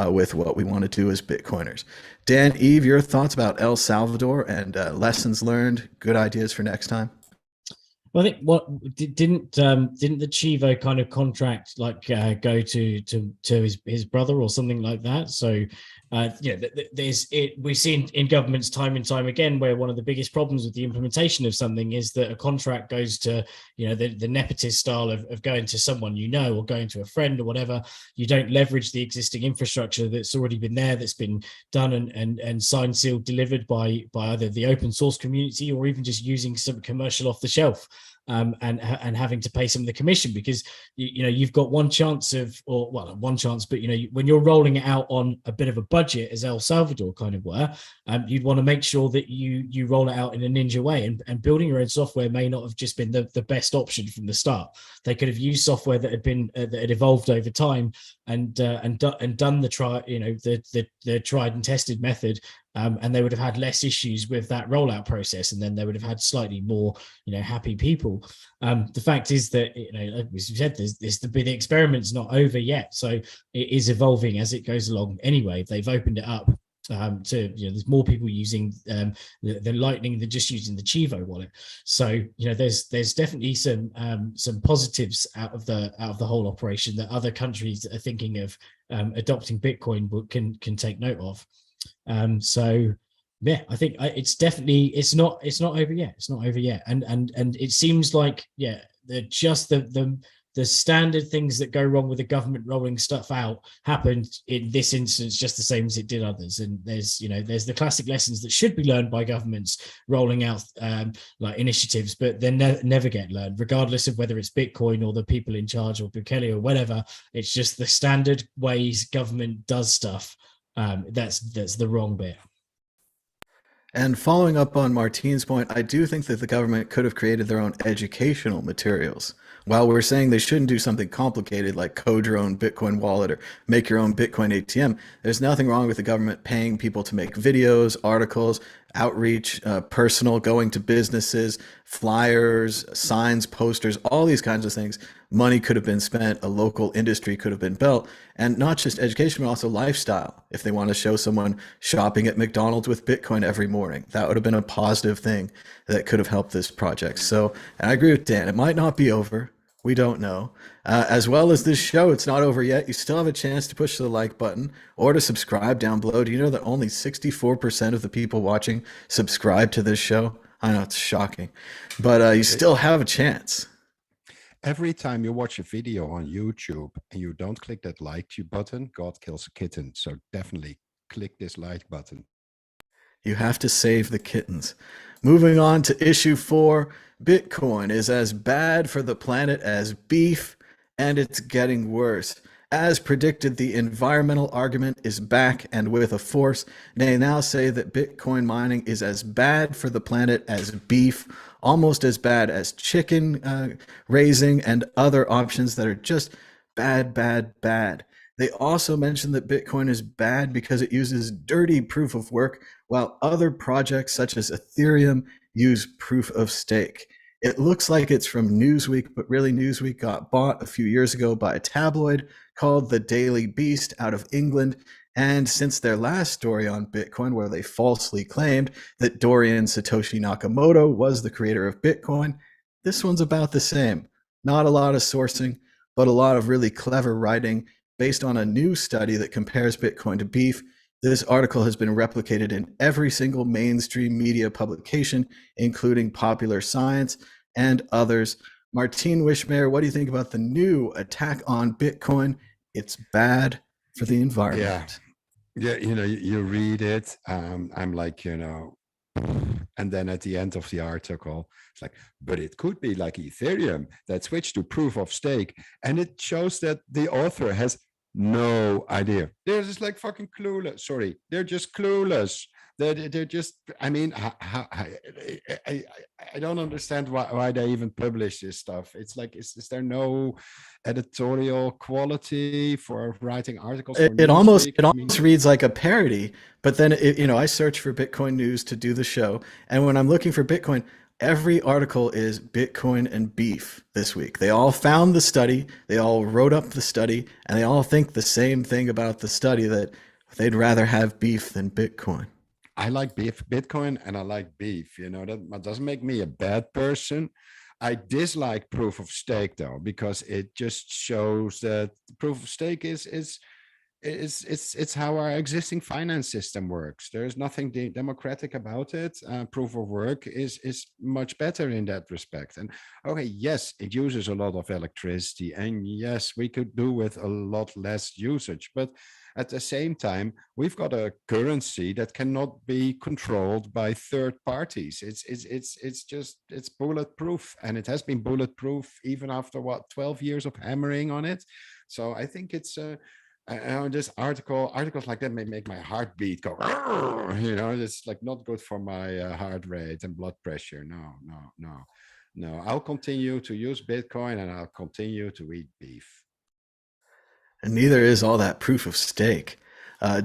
with what we want to do as Bitcoiners. Dan, Eve, your thoughts about El Salvador and lessons learned, good ideas for next time? Well, I think didn't the Chivo kind of contract like go to his brother or something like that? So we've seen in governments time and time again where one of the biggest problems with the implementation of something is that a contract goes to, the nepotist style of going to someone or going to a friend or whatever. You don't leverage the existing infrastructure that's already been there, that's been done and signed, sealed, delivered by either the open source community or even just using some commercial off the shelf. And having to pay some of the commission, because you've got one chance, but when you're rolling it out on a bit of a budget, as El Salvador kind of were, you'd want to make sure that you roll it out in a ninja way, and building your own software may not have just been the best option from the start. They could have used software that had evolved over time and done the tried and tested method. And they would have had less issues with that rollout process, and then they would have had slightly more, happy people. The fact is that, like we said, the experiment's not over yet, so it is evolving as it goes along. Anyway, they've opened it up to, there's more people using the Lightning than just using the Chivo wallet. So there's definitely some positives out of the whole operation that other countries that are thinking of adopting Bitcoin can take note of. So yeah, I think it's not over yet. It's not over yet, and it seems like the standard things that go wrong with the government rolling stuff out happened in this instance just the same as it did others. And there's the classic lessons that should be learned by governments rolling out like initiatives, but they never get learned, regardless of whether it's Bitcoin or the people in charge or Bukele or whatever. It's just the standard ways government does stuff. That's the wrong bit. And following up on Martine's point, I do think that the government could have created their own educational materials. While we're saying they shouldn't do something complicated like code your own Bitcoin wallet or make your own Bitcoin ATM, there's nothing wrong with the government paying people to make videos, articles, outreach, personal, going to businesses, flyers, signs, posters, all these kinds of things. Money could have been spent, a local industry could have been built, and not just education, but also lifestyle. If they want to show someone shopping at McDonald's with Bitcoin every morning, that would have been a positive thing that could have helped this project. So, and I agree with Dan, it might not be over. We don't know. As well as this show, it's not over yet. You still have a chance to push the like button or to subscribe down below. Do you know that only 64% of the people watching subscribe to this show? I know it's shocking, but you still have a chance. Every time you watch a video on YouTube and you don't click that like button, God kills a kitten. So definitely click this like button. You have to save the kittens. Moving on to issue 4, Bitcoin is as bad for the planet as beef, and it's getting worse. As predicted, the environmental argument is back and with a force. They now say that Bitcoin mining is as bad for the planet as beef, almost as bad as chicken raising and other options that are just bad, bad, bad. They also mentioned that Bitcoin is bad because it uses dirty proof of work, while other projects such as Ethereum use proof of stake. It looks like it's from Newsweek, but really Newsweek got bought a few years ago by a tabloid called The Daily Beast out of England. And since their last story on Bitcoin, where they falsely claimed that Dorian Satoshi Nakamoto was the creator of Bitcoin, this one's about the same. Not a lot of sourcing, but a lot of really clever writing based on a new study that compares Bitcoin to beef. This article has been replicated in every single mainstream media publication, including Popular Science and others. Martine Wishmayer, what do you think about the new attack on Bitcoin? It's bad for the environment. Yeah, you read it. I'm like, and then at the end of the article, it's like, but it could be like Ethereum that switched to proof of stake. And it shows that the author has no idea. They're just like fucking clueless. Sorry, they're just clueless. They're just, I mean, I don't understand why they even publish this stuff. It's like, is there no editorial quality for writing articles? It almost reads like a parody, but then I search for Bitcoin news to do the show, and when I'm looking for Bitcoin, every article is Bitcoin and beef this week. They all found the study, they all wrote up the study, and they all think the same thing about the study, that they'd rather have beef than Bitcoin. I like Bitcoin and I like beef. That doesn't make me a bad person. I dislike proof of stake though, because it just shows that proof of stake is it's how our existing finance system works. There's nothing democratic about it. Proof of work is much better in that respect. And okay, yes, it uses a lot of electricity, and yes, we could do with a lot less usage, but at the same time, we've got a currency that cannot be controlled by third parties. It's bulletproof, and it has been bulletproof even after what, 12 years of hammering on it. So I think it's this articles like that may make my heartbeat go, you know, it's like not good for my heart rate and blood pressure. No. I'll continue to use Bitcoin, and I'll continue to eat beef. And neither is all that proof of stake.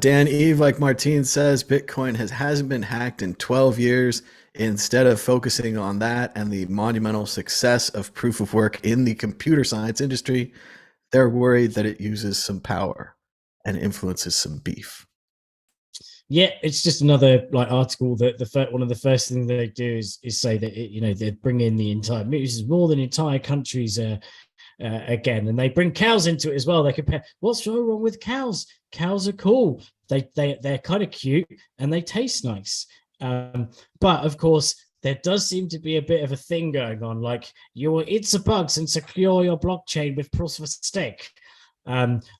Dan Eve, like Martine says, Bitcoin hasn't been hacked in 12 years. Instead of focusing on that and the monumental success of proof of work in the computer science industry, they're worried that it uses some power and influences some beef. Yeah, it's just another like article that one of the first things they do is say that they bring in the entire, this is more than entire countries again, and they bring cows into it as well. They compare what's so wrong with cows. Cows are cool. They're kind of cute and they taste nice. But of course, there does seem to be a bit of a thing going on, like you will eat some bugs and secure your blockchain with proof of stake.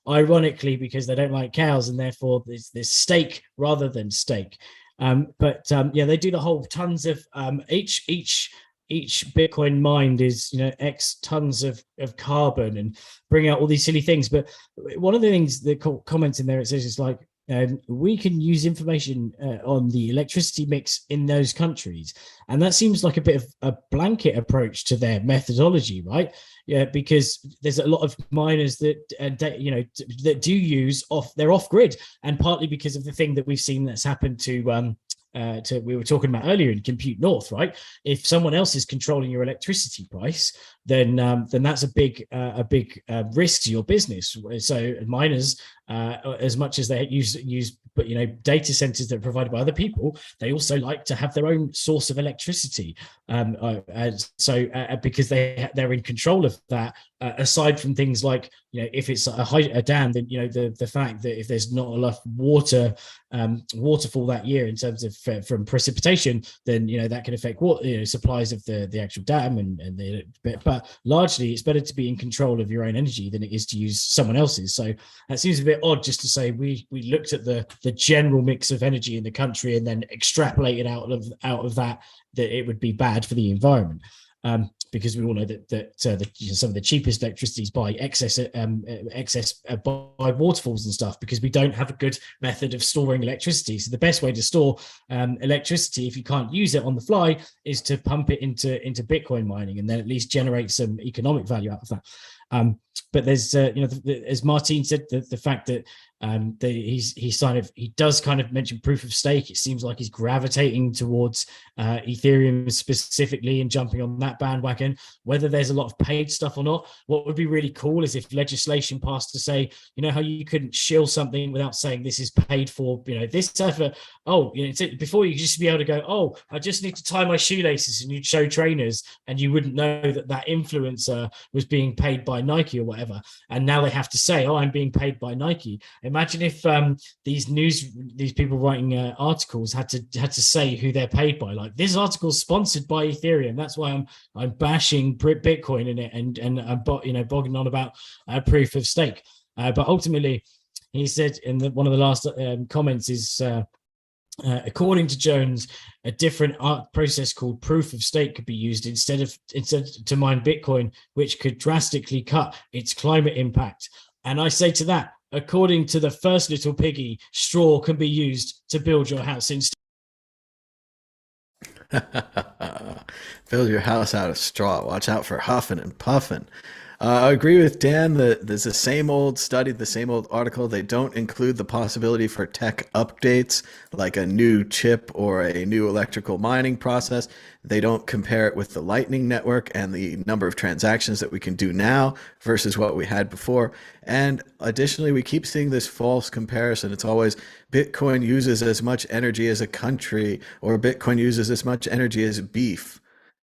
Ironically, because they don't like cows, and therefore there's stake rather than stake. Yeah, they do the whole tons of each Bitcoin mined is X tons of carbon, and bring out all these silly things. But one of the things the comments in there, it says is like, we can use information on the electricity mix in those countries, and that seems like a bit of a blanket approach to their methodology, right? Yeah, because there's a lot of miners that that do use they're off grid, and partly because of the thing that we've seen that's happened to we were talking about earlier in Compute North, right? If someone else is controlling your electricity price, then that's a big risk to your business. So miners, as much as they use but data centers that are provided by other people, they also like to have their own source of electricity. Because they're in control of that. Aside from things like if it's a dam, then the fact that if there's not enough waterfall that year in terms of from precipitation, then that can affect supplies of the actual dam and but largely it's better to be in control of your own energy than it is to use someone else's. So that seems a bit odd just to say we looked at the general mix of energy in the country and then extrapolated out of that it would be bad for the environment. Because we all know that some of the cheapest electricity is by excess by waterfalls and stuff, because we don't have a good method of storing electricity. So the best way to store electricity, if you can't use it on the fly, is to pump it into Bitcoin mining, and then at least generate some economic value out of that. But there's as Martine said, the fact that he does kind of mention proof of stake. It seems like he's gravitating towards Ethereum specifically and jumping on that bandwagon. Whether there's a lot of paid stuff or not, what would be really cool is if legislation passed to say, how you couldn't shill something without saying this is paid for, this effort. Before you just be able to go, I just need to tie my shoelaces, and you'd show trainers, and you wouldn't know that influencer was being paid by Nike or whatever. And now they have to say, I'm being paid by Nike. Imagine if these people writing articles had to say who they're paid by. Like, this article is sponsored by Ethereum. That's why I'm bashing Bitcoin in it and I'm bogging on about proof of stake. But ultimately, he said in one of the last comments is. According to Jones, a different process called proof of stake could be used instead to mine Bitcoin, which could drastically cut its climate impact. And I say to that, according to the first little piggy, straw can be used to build your house instead. Build your house out of straw. Watch out for huffing and puffing. I agree with Dan that there's the same old study, the same old article. They don't include the possibility for tech updates like a new chip or a new electrical mining process. They don't compare it with the Lightning Network and the number of transactions that we can do now versus what we had before. And additionally, we keep seeing this false comparison. It's always Bitcoin uses as much energy as a country, or Bitcoin uses as much energy as beef.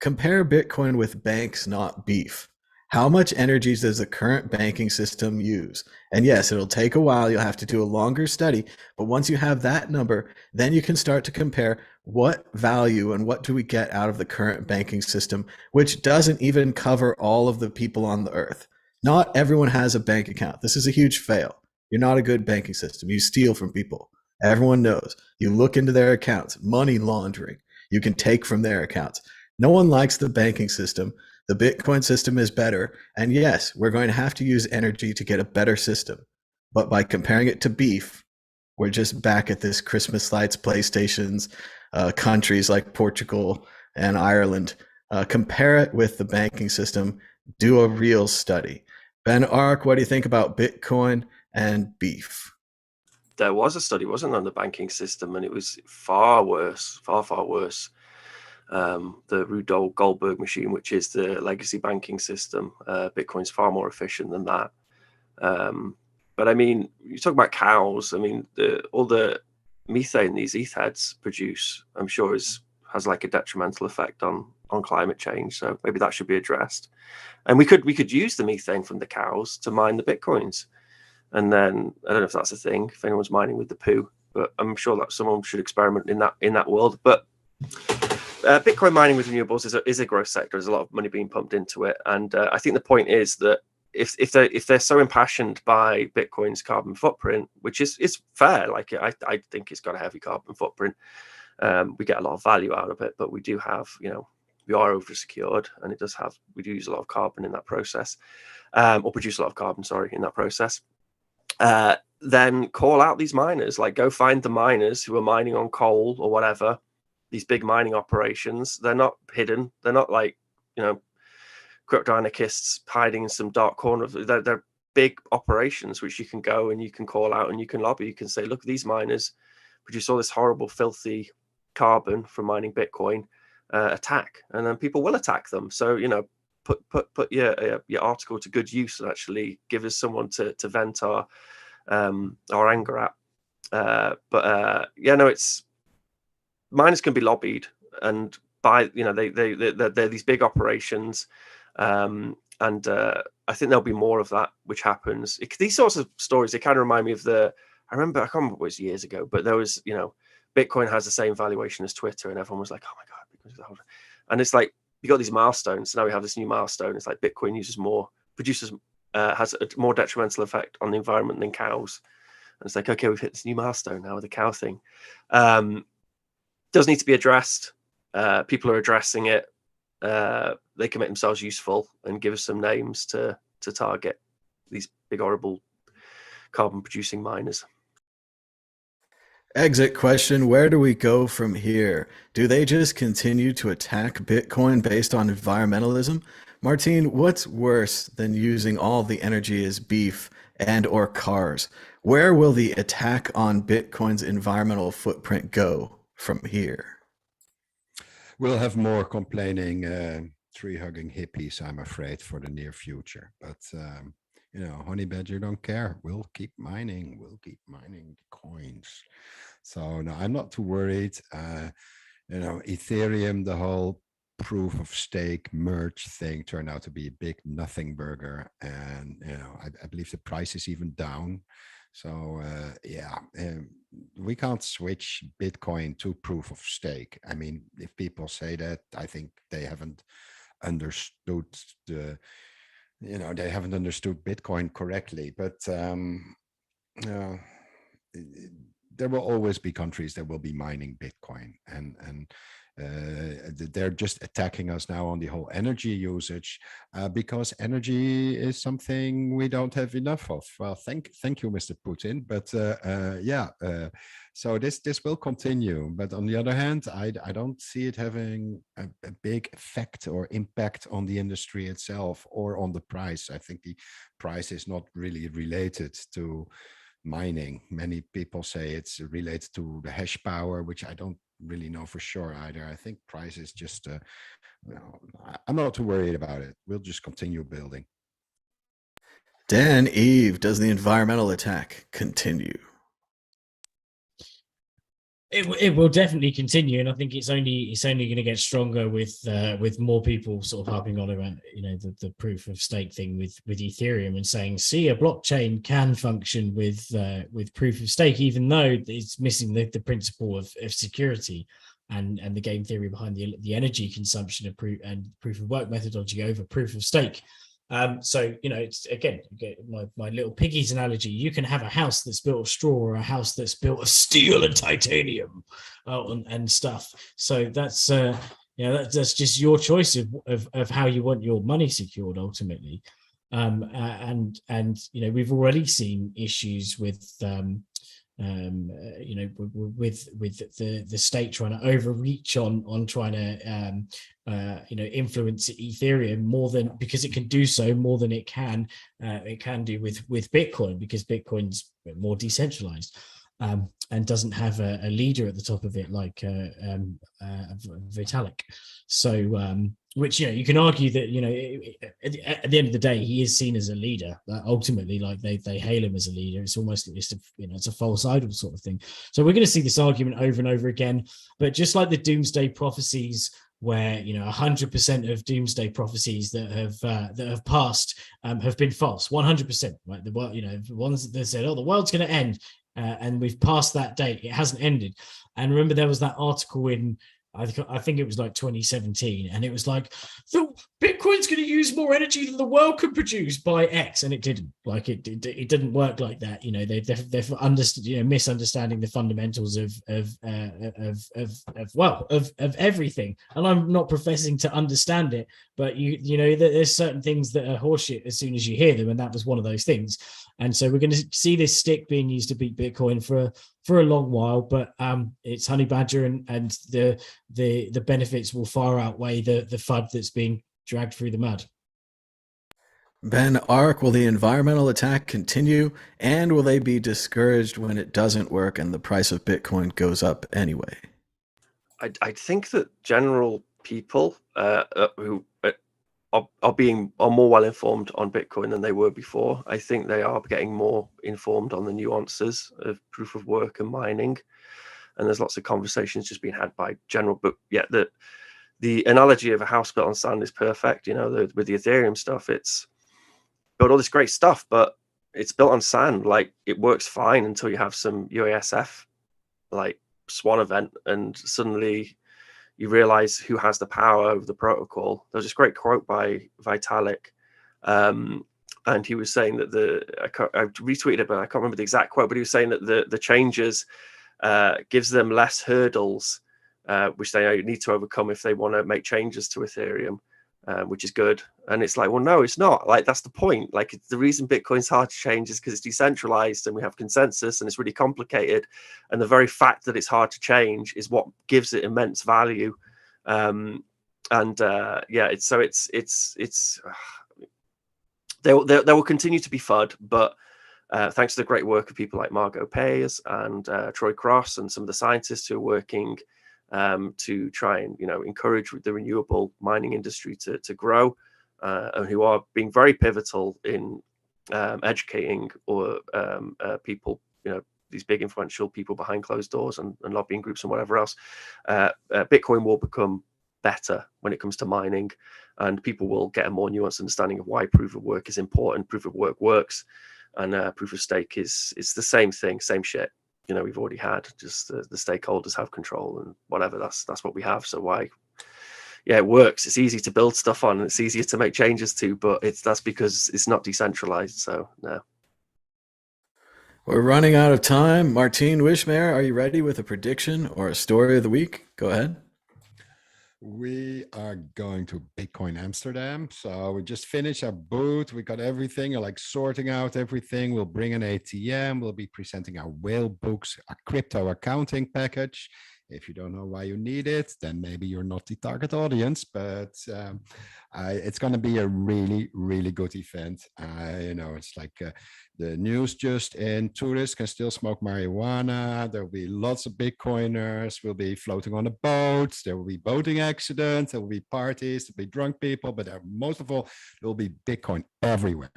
Compare Bitcoin with banks, not beef. How much energy does the current banking system use? And yes, it'll take a while. You'll have to do a longer study. But once you have that number, then you can start to compare what value and what do we get out of the current banking system, which doesn't even cover all of the people on the earth. Not everyone has a bank account. This is a huge fail. You're not a good banking system. You steal from people. Everyone knows. You look into their accounts, money laundering. You can take from their accounts. No one likes the banking system. The Bitcoin system is better. And yes, we're going to have to use energy to get a better system. But by comparing it to beef, we're just back at this Christmas lights, PlayStations, countries like Portugal and Ireland. Compare it with the banking system. Do a real study. Ben Ark, what do you think about Bitcoin and beef? There was a study, wasn't there, on the banking system, and it was far worse, far worse. The Rudolph Goldberg machine, which is the legacy banking system, Bitcoin's far more efficient than that. But I mean, you talk about cows. I mean, all the methane these ETH heads produce, I'm sure has like a detrimental effect on climate change. So maybe that should be addressed. And we could use the methane from the cows to mine the Bitcoins. And then I don't know if that's a thing, if anyone's mining with the poo, but I'm sure that someone should experiment in that world. But Bitcoin mining with renewables is a growth sector. There's a lot of money being pumped into it, and I think the point is that if they're so impassioned by Bitcoin's carbon footprint, which is fair, like I think it's got a heavy carbon footprint. We get a lot of value out of it, but we do have, we are over secured, and we do use a lot of carbon in that process, or produce a lot of carbon, sorry, in that process. Then call out these miners, like go find the miners who are mining on coal or whatever. These big mining operations, they're not hidden. They're not like, crypto anarchists hiding in some dark corner. They're big operations which you can go and you can call out and you can lobby. You can say, look, these miners produce all this horrible, filthy carbon from mining Bitcoin. Attack, and then people will attack them. So put your article to good use and actually give us someone to vent our anger at. It's miners can be lobbied, and by they're these big operations, and I think there'll be more of that which happens. These sorts of stories, they kind of remind me of I can't remember what it was years ago, but there was Bitcoin has the same valuation as Twitter, and everyone was like, oh my god, Bitcoin's, and it's like you got these milestones. So now we have this new milestone. It's like Bitcoin has a more detrimental effect on the environment than cows. And it's like, okay, we've hit this new milestone now with the cow thing. Does need to be addressed. People are addressing it. They can make themselves useful and give us some names to target these big, horrible carbon producing miners. Exit question. Where do we go from here? Do they just continue to attack Bitcoin based on environmentalism? Martine, what's worse than using all the energy as beef and or cars? Where will the attack on Bitcoin's environmental footprint go from here? We'll have more complaining tree-hugging hippies, I'm afraid, for the near future. But, Honey Badger don't care. We'll keep mining. We'll keep mining coins. So, no, I'm not too worried. Ethereum, the whole proof of stake merge thing turned out to be a big nothing burger. And, I believe the price is even down. So, we can't switch Bitcoin to proof of stake. I mean, if people say that, I think they haven't understood they haven't understood Bitcoin correctly. But there will always be countries that will be mining Bitcoin, and they're just attacking us now on the whole energy usage because energy is something we don't have enough of. Well, thank you, Mr. Putin. But so this will continue. But on the other hand, I don't see it having a big effect or impact on the industry itself or on the price. I think the price is not really related to mining. Many people say it's related to the hash power, which I don't really know for sure either. I think price is just I'm not too worried about it. We'll just continue building. Dan, Eve, does the environmental attack continue? It will definitely continue, and I think it's only going to get stronger with more people sort of harping on about the proof of stake thing with Ethereum and saying, see, a blockchain can function with proof of stake, even though it's missing the principle of security and the game theory behind the energy consumption of proof of work methodology over proof of stake. So, it's again, my little piggies analogy. You can have a house that's built of straw or a house that's built of steel and titanium and stuff. So that's that's just your choice of how you want your money secured ultimately. And we've already seen issues with with the state trying to overreach on trying to influence Ethereum more than, because it can do so more than it can do with Bitcoin, because Bitcoin's more decentralized and doesn't have a leader at the top of it like Vitalik. So which you can argue that at the end of the day he is seen as a leader. Ultimately, like they hail him as a leader. It's almost it's a false idol sort of thing. So we're going to see this argument over and over again. But just like the doomsday prophecies, where 100% of doomsday prophecies that have passed have been false, 100%. Right, the ones that said, "Oh, the world's going to end," and we've passed that date. It hasn't ended. And remember, there was that article in, I think it was like 2017, and it was like, the Bitcoin's going to use more energy than the world could produce by X, and it didn't. Like it didn't work like that. They're misunderstanding the fundamentals of everything. And I'm not professing to understand it, but there's certain things that are horseshit as soon as you hear them, and that was one of those things. And so we're going to see this stick being used to beat Bitcoin for a long while, but it's honey badger, and the benefits will far outweigh the FUD that's being dragged through the mud. Ben Ark, will the environmental attack continue, and will they be discouraged when it doesn't work and the price of Bitcoin goes up anyway? I think that general people who are more well informed on Bitcoin than they were before. I think they are getting more informed on the nuances of proof of work and mining, and there's lots of conversations just being had by general. But yeah, the analogy of a house built on sand is perfect. With the Ethereum stuff, it's built all this great stuff, but it's built on sand. Like, it works fine until you have some UASF like swan event, and suddenly you realize who has the power over the protocol. There's this great quote by Vitalik, and he was saying that I retweeted it, but I can't remember the exact quote, but he was saying that the changes gives them less hurdles, which they need to overcome if they want to make changes to Ethereum, which is good. And it's like, well, no, it's not. Like, that's the point. Like, the reason Bitcoin's hard to change is because it's decentralized and we have consensus and it's really complicated. And the very fact that it's hard to change is what gives it immense value. There will continue to be FUD, but thanks to the great work of people like Margot Payers and Troy Cross and some of the scientists who are working to try and encourage the renewable mining industry to grow, and who are being very pivotal in educating people, these big influential people behind closed doors and lobbying groups and whatever else. Bitcoin will become better when it comes to mining, and people will get a more nuanced understanding of why proof of work is important. Proof of work works, and proof of stake is the same thing, same shit. We've already had, just the stakeholders have control and whatever. That's what we have. So why? Yeah, it works. It's easy to build stuff on. It's easier to make changes to, but that's because it's not decentralized. So no. We're running out of time. Martine Wishmayer, are you ready with a prediction or a story of the week? Go ahead. We are going to Bitcoin Amsterdam. So we just finished our booth. We got everything, like sorting out everything. We'll bring an ATM. We'll be presenting our whale books, a crypto accounting package. If you don't know why you need it, then maybe you're not the target audience, but it's going to be a really, really good event. It's like the news just in, tourists can still smoke marijuana. There will be lots of Bitcoiners. We'll be floating on a boat. There will be boating accidents. There will be parties. There will be drunk people. But most of all, there will be Bitcoin everywhere.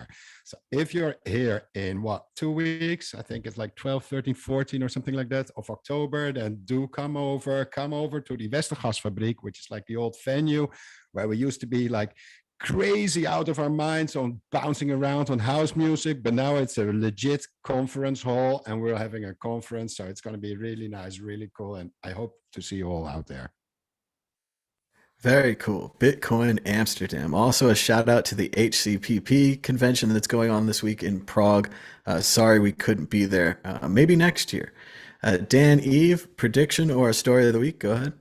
So if you're here in 2 weeks, I think it's like 12, 13, 14 or something like that of October, then do come over to the Westergasfabriek, which is like the old venue where we used to be like crazy out of our minds on bouncing around on house music, but now it's a legit conference hall and we're having a conference. So it's going to be really nice, really cool. And I hope to see you all out there. Very cool. Bitcoin Amsterdam. Also a shout out to the HCPP convention that's going on this week in Prague. Sorry we couldn't be there. Maybe next year. Dan, Eve, prediction or a story of the week? Go ahead.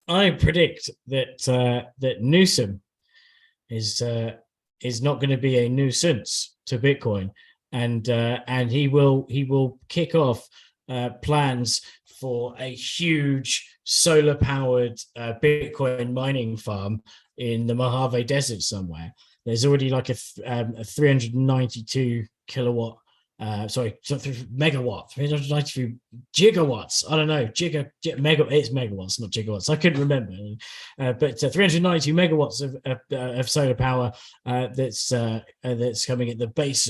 I predict that Newsom is not going to be a nuisance to Bitcoin, and he will kick off plans for a huge solar-powered Bitcoin mining farm in the Mojave Desert somewhere. There's already like a 392 kilowatt. Megawatt, 392 gigawatts. I don't know, it's megawatts, not gigawatts. I couldn't remember, but 392 megawatts of solar power that's coming at the base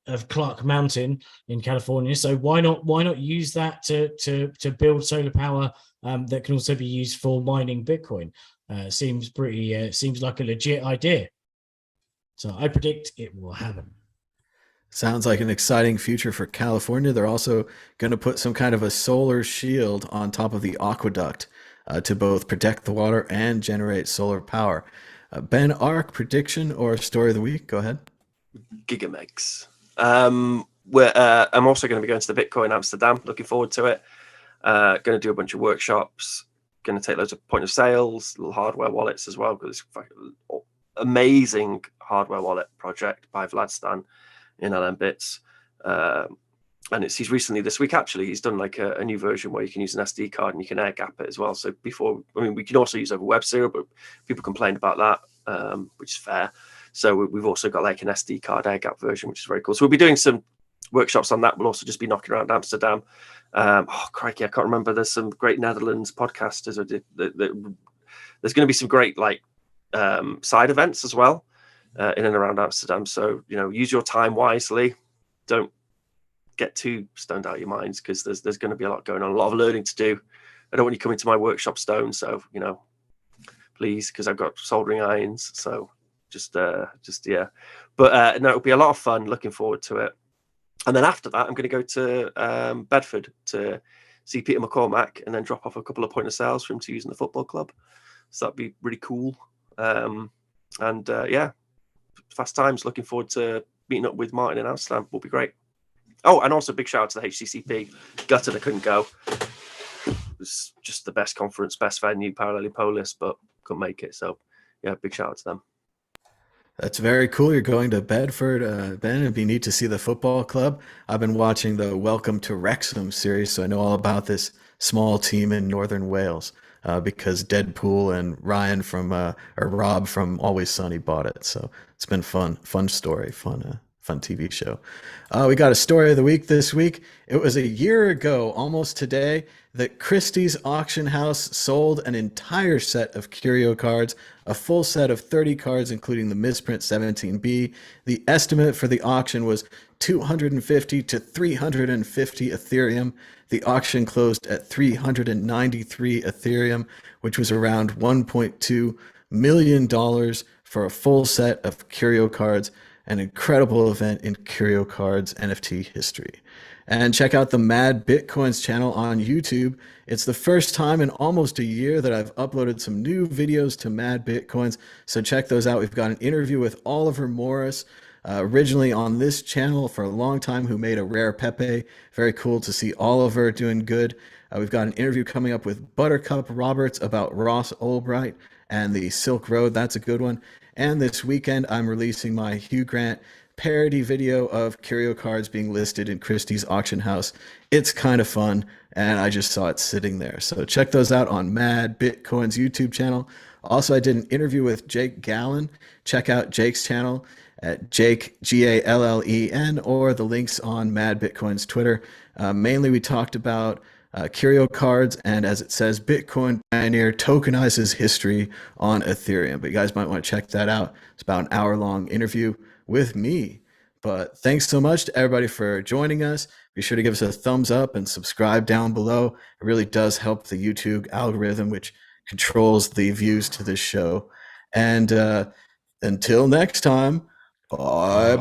of Clark Mountain in California. So why not use that to build solar power that can also be used for mining Bitcoin? Seems like a legit idea. So I predict it will happen. Sounds like an exciting future for California. They're also going to put some kind of a solar shield on top of the aqueduct to both protect the water and generate solar power. Ben, Ark, prediction or story of the week? Go ahead. Gigamegs. I'm also going to be going to the Bitcoin Amsterdam. Looking forward to it. Going to do a bunch of workshops. Going to take loads of point of sales, little hardware wallets as well, because it's an amazing hardware wallet project by Vladstan in LM Bits. And he's recently this week, actually, he's done like a new version where you can use an SD card and you can air gap it as well. So we can also use over web serial, but people complained about that, which is fair. So we've also got like an SD card air gap version, which is very cool. So we'll be doing some workshops on that. We'll also just be knocking around Amsterdam. Crikey, I can't remember. There's some great Netherlands podcasters. There's going to be some great side events as well in and around Amsterdam. So, use your time wisely. Don't get too stoned out of your minds, because there's going to be a lot going on, a lot of learning to do. I don't want you coming to my workshop stoned. So, please, because I've got soldering irons. So yeah. But no, it'll be a lot of fun. Looking forward to it. And then after that, I'm going to go to Bedford to see Peter McCormack and then drop off a couple of point of sales for him to use in the football club. So that'd be really cool. Yeah, fast times. Looking forward to meeting up with Martin in Amsterdam. Will be great. Oh, and also big shout out to the HCCP. Gutted I couldn't go. It was just the best conference, best venue, Parallelipolis, but couldn't make it. So yeah, big shout out to them. That's very cool. You're going to Bedford, Ben. It'd be neat to see the football club. I've been watching the Welcome to Wrexham series, so I know all about this small team in Northern Wales because Deadpool and Ryan or Rob from Always Sunny bought it. So it's been fun story, fun TV show. We got a story of the week this week. It was a year ago, almost today, that Christie's auction house sold an entire set of curio cards, a full set of 30 cards, including the misprint 17B. The estimate for the auction was 250 to 350 Ethereum. The auction closed at 393 Ethereum, which was around $1.2 million for a full set of curio cards. An incredible event in curio cards NFT history. And check out the Mad Bitcoins channel on YouTube. It's the first time in almost a year that I've uploaded some new videos to Mad Bitcoins, so check those out. We've got an interview with Oliver Morris, originally on this channel for a long time, who made a rare Pepe. Very cool to see Oliver doing good. We've got an interview coming up with Buttercup Roberts about Ross Ulbright and the Silk Road. That's a good one. And this weekend, I'm releasing my Hugh Grant parody video of curio cards being listed in Christie's auction house. It's kind of fun, and I just saw it sitting there. So check those out on Mad Bitcoin's YouTube channel. Also, I did an interview with Jake Gallen. Check out Jake's channel at Jake, Gallen, or the links on Mad Bitcoin's Twitter. Mainly, we talked about curio cards, and as it says, Bitcoin Pioneer tokenizes history on Ethereum. But you guys might want to check that out. It's about an hour-long interview with me. But thanks so much to everybody for joining us. Be sure to give us a thumbs up and subscribe down below. It really does help the YouTube algorithm, which controls the views to this show. And until next time, bye.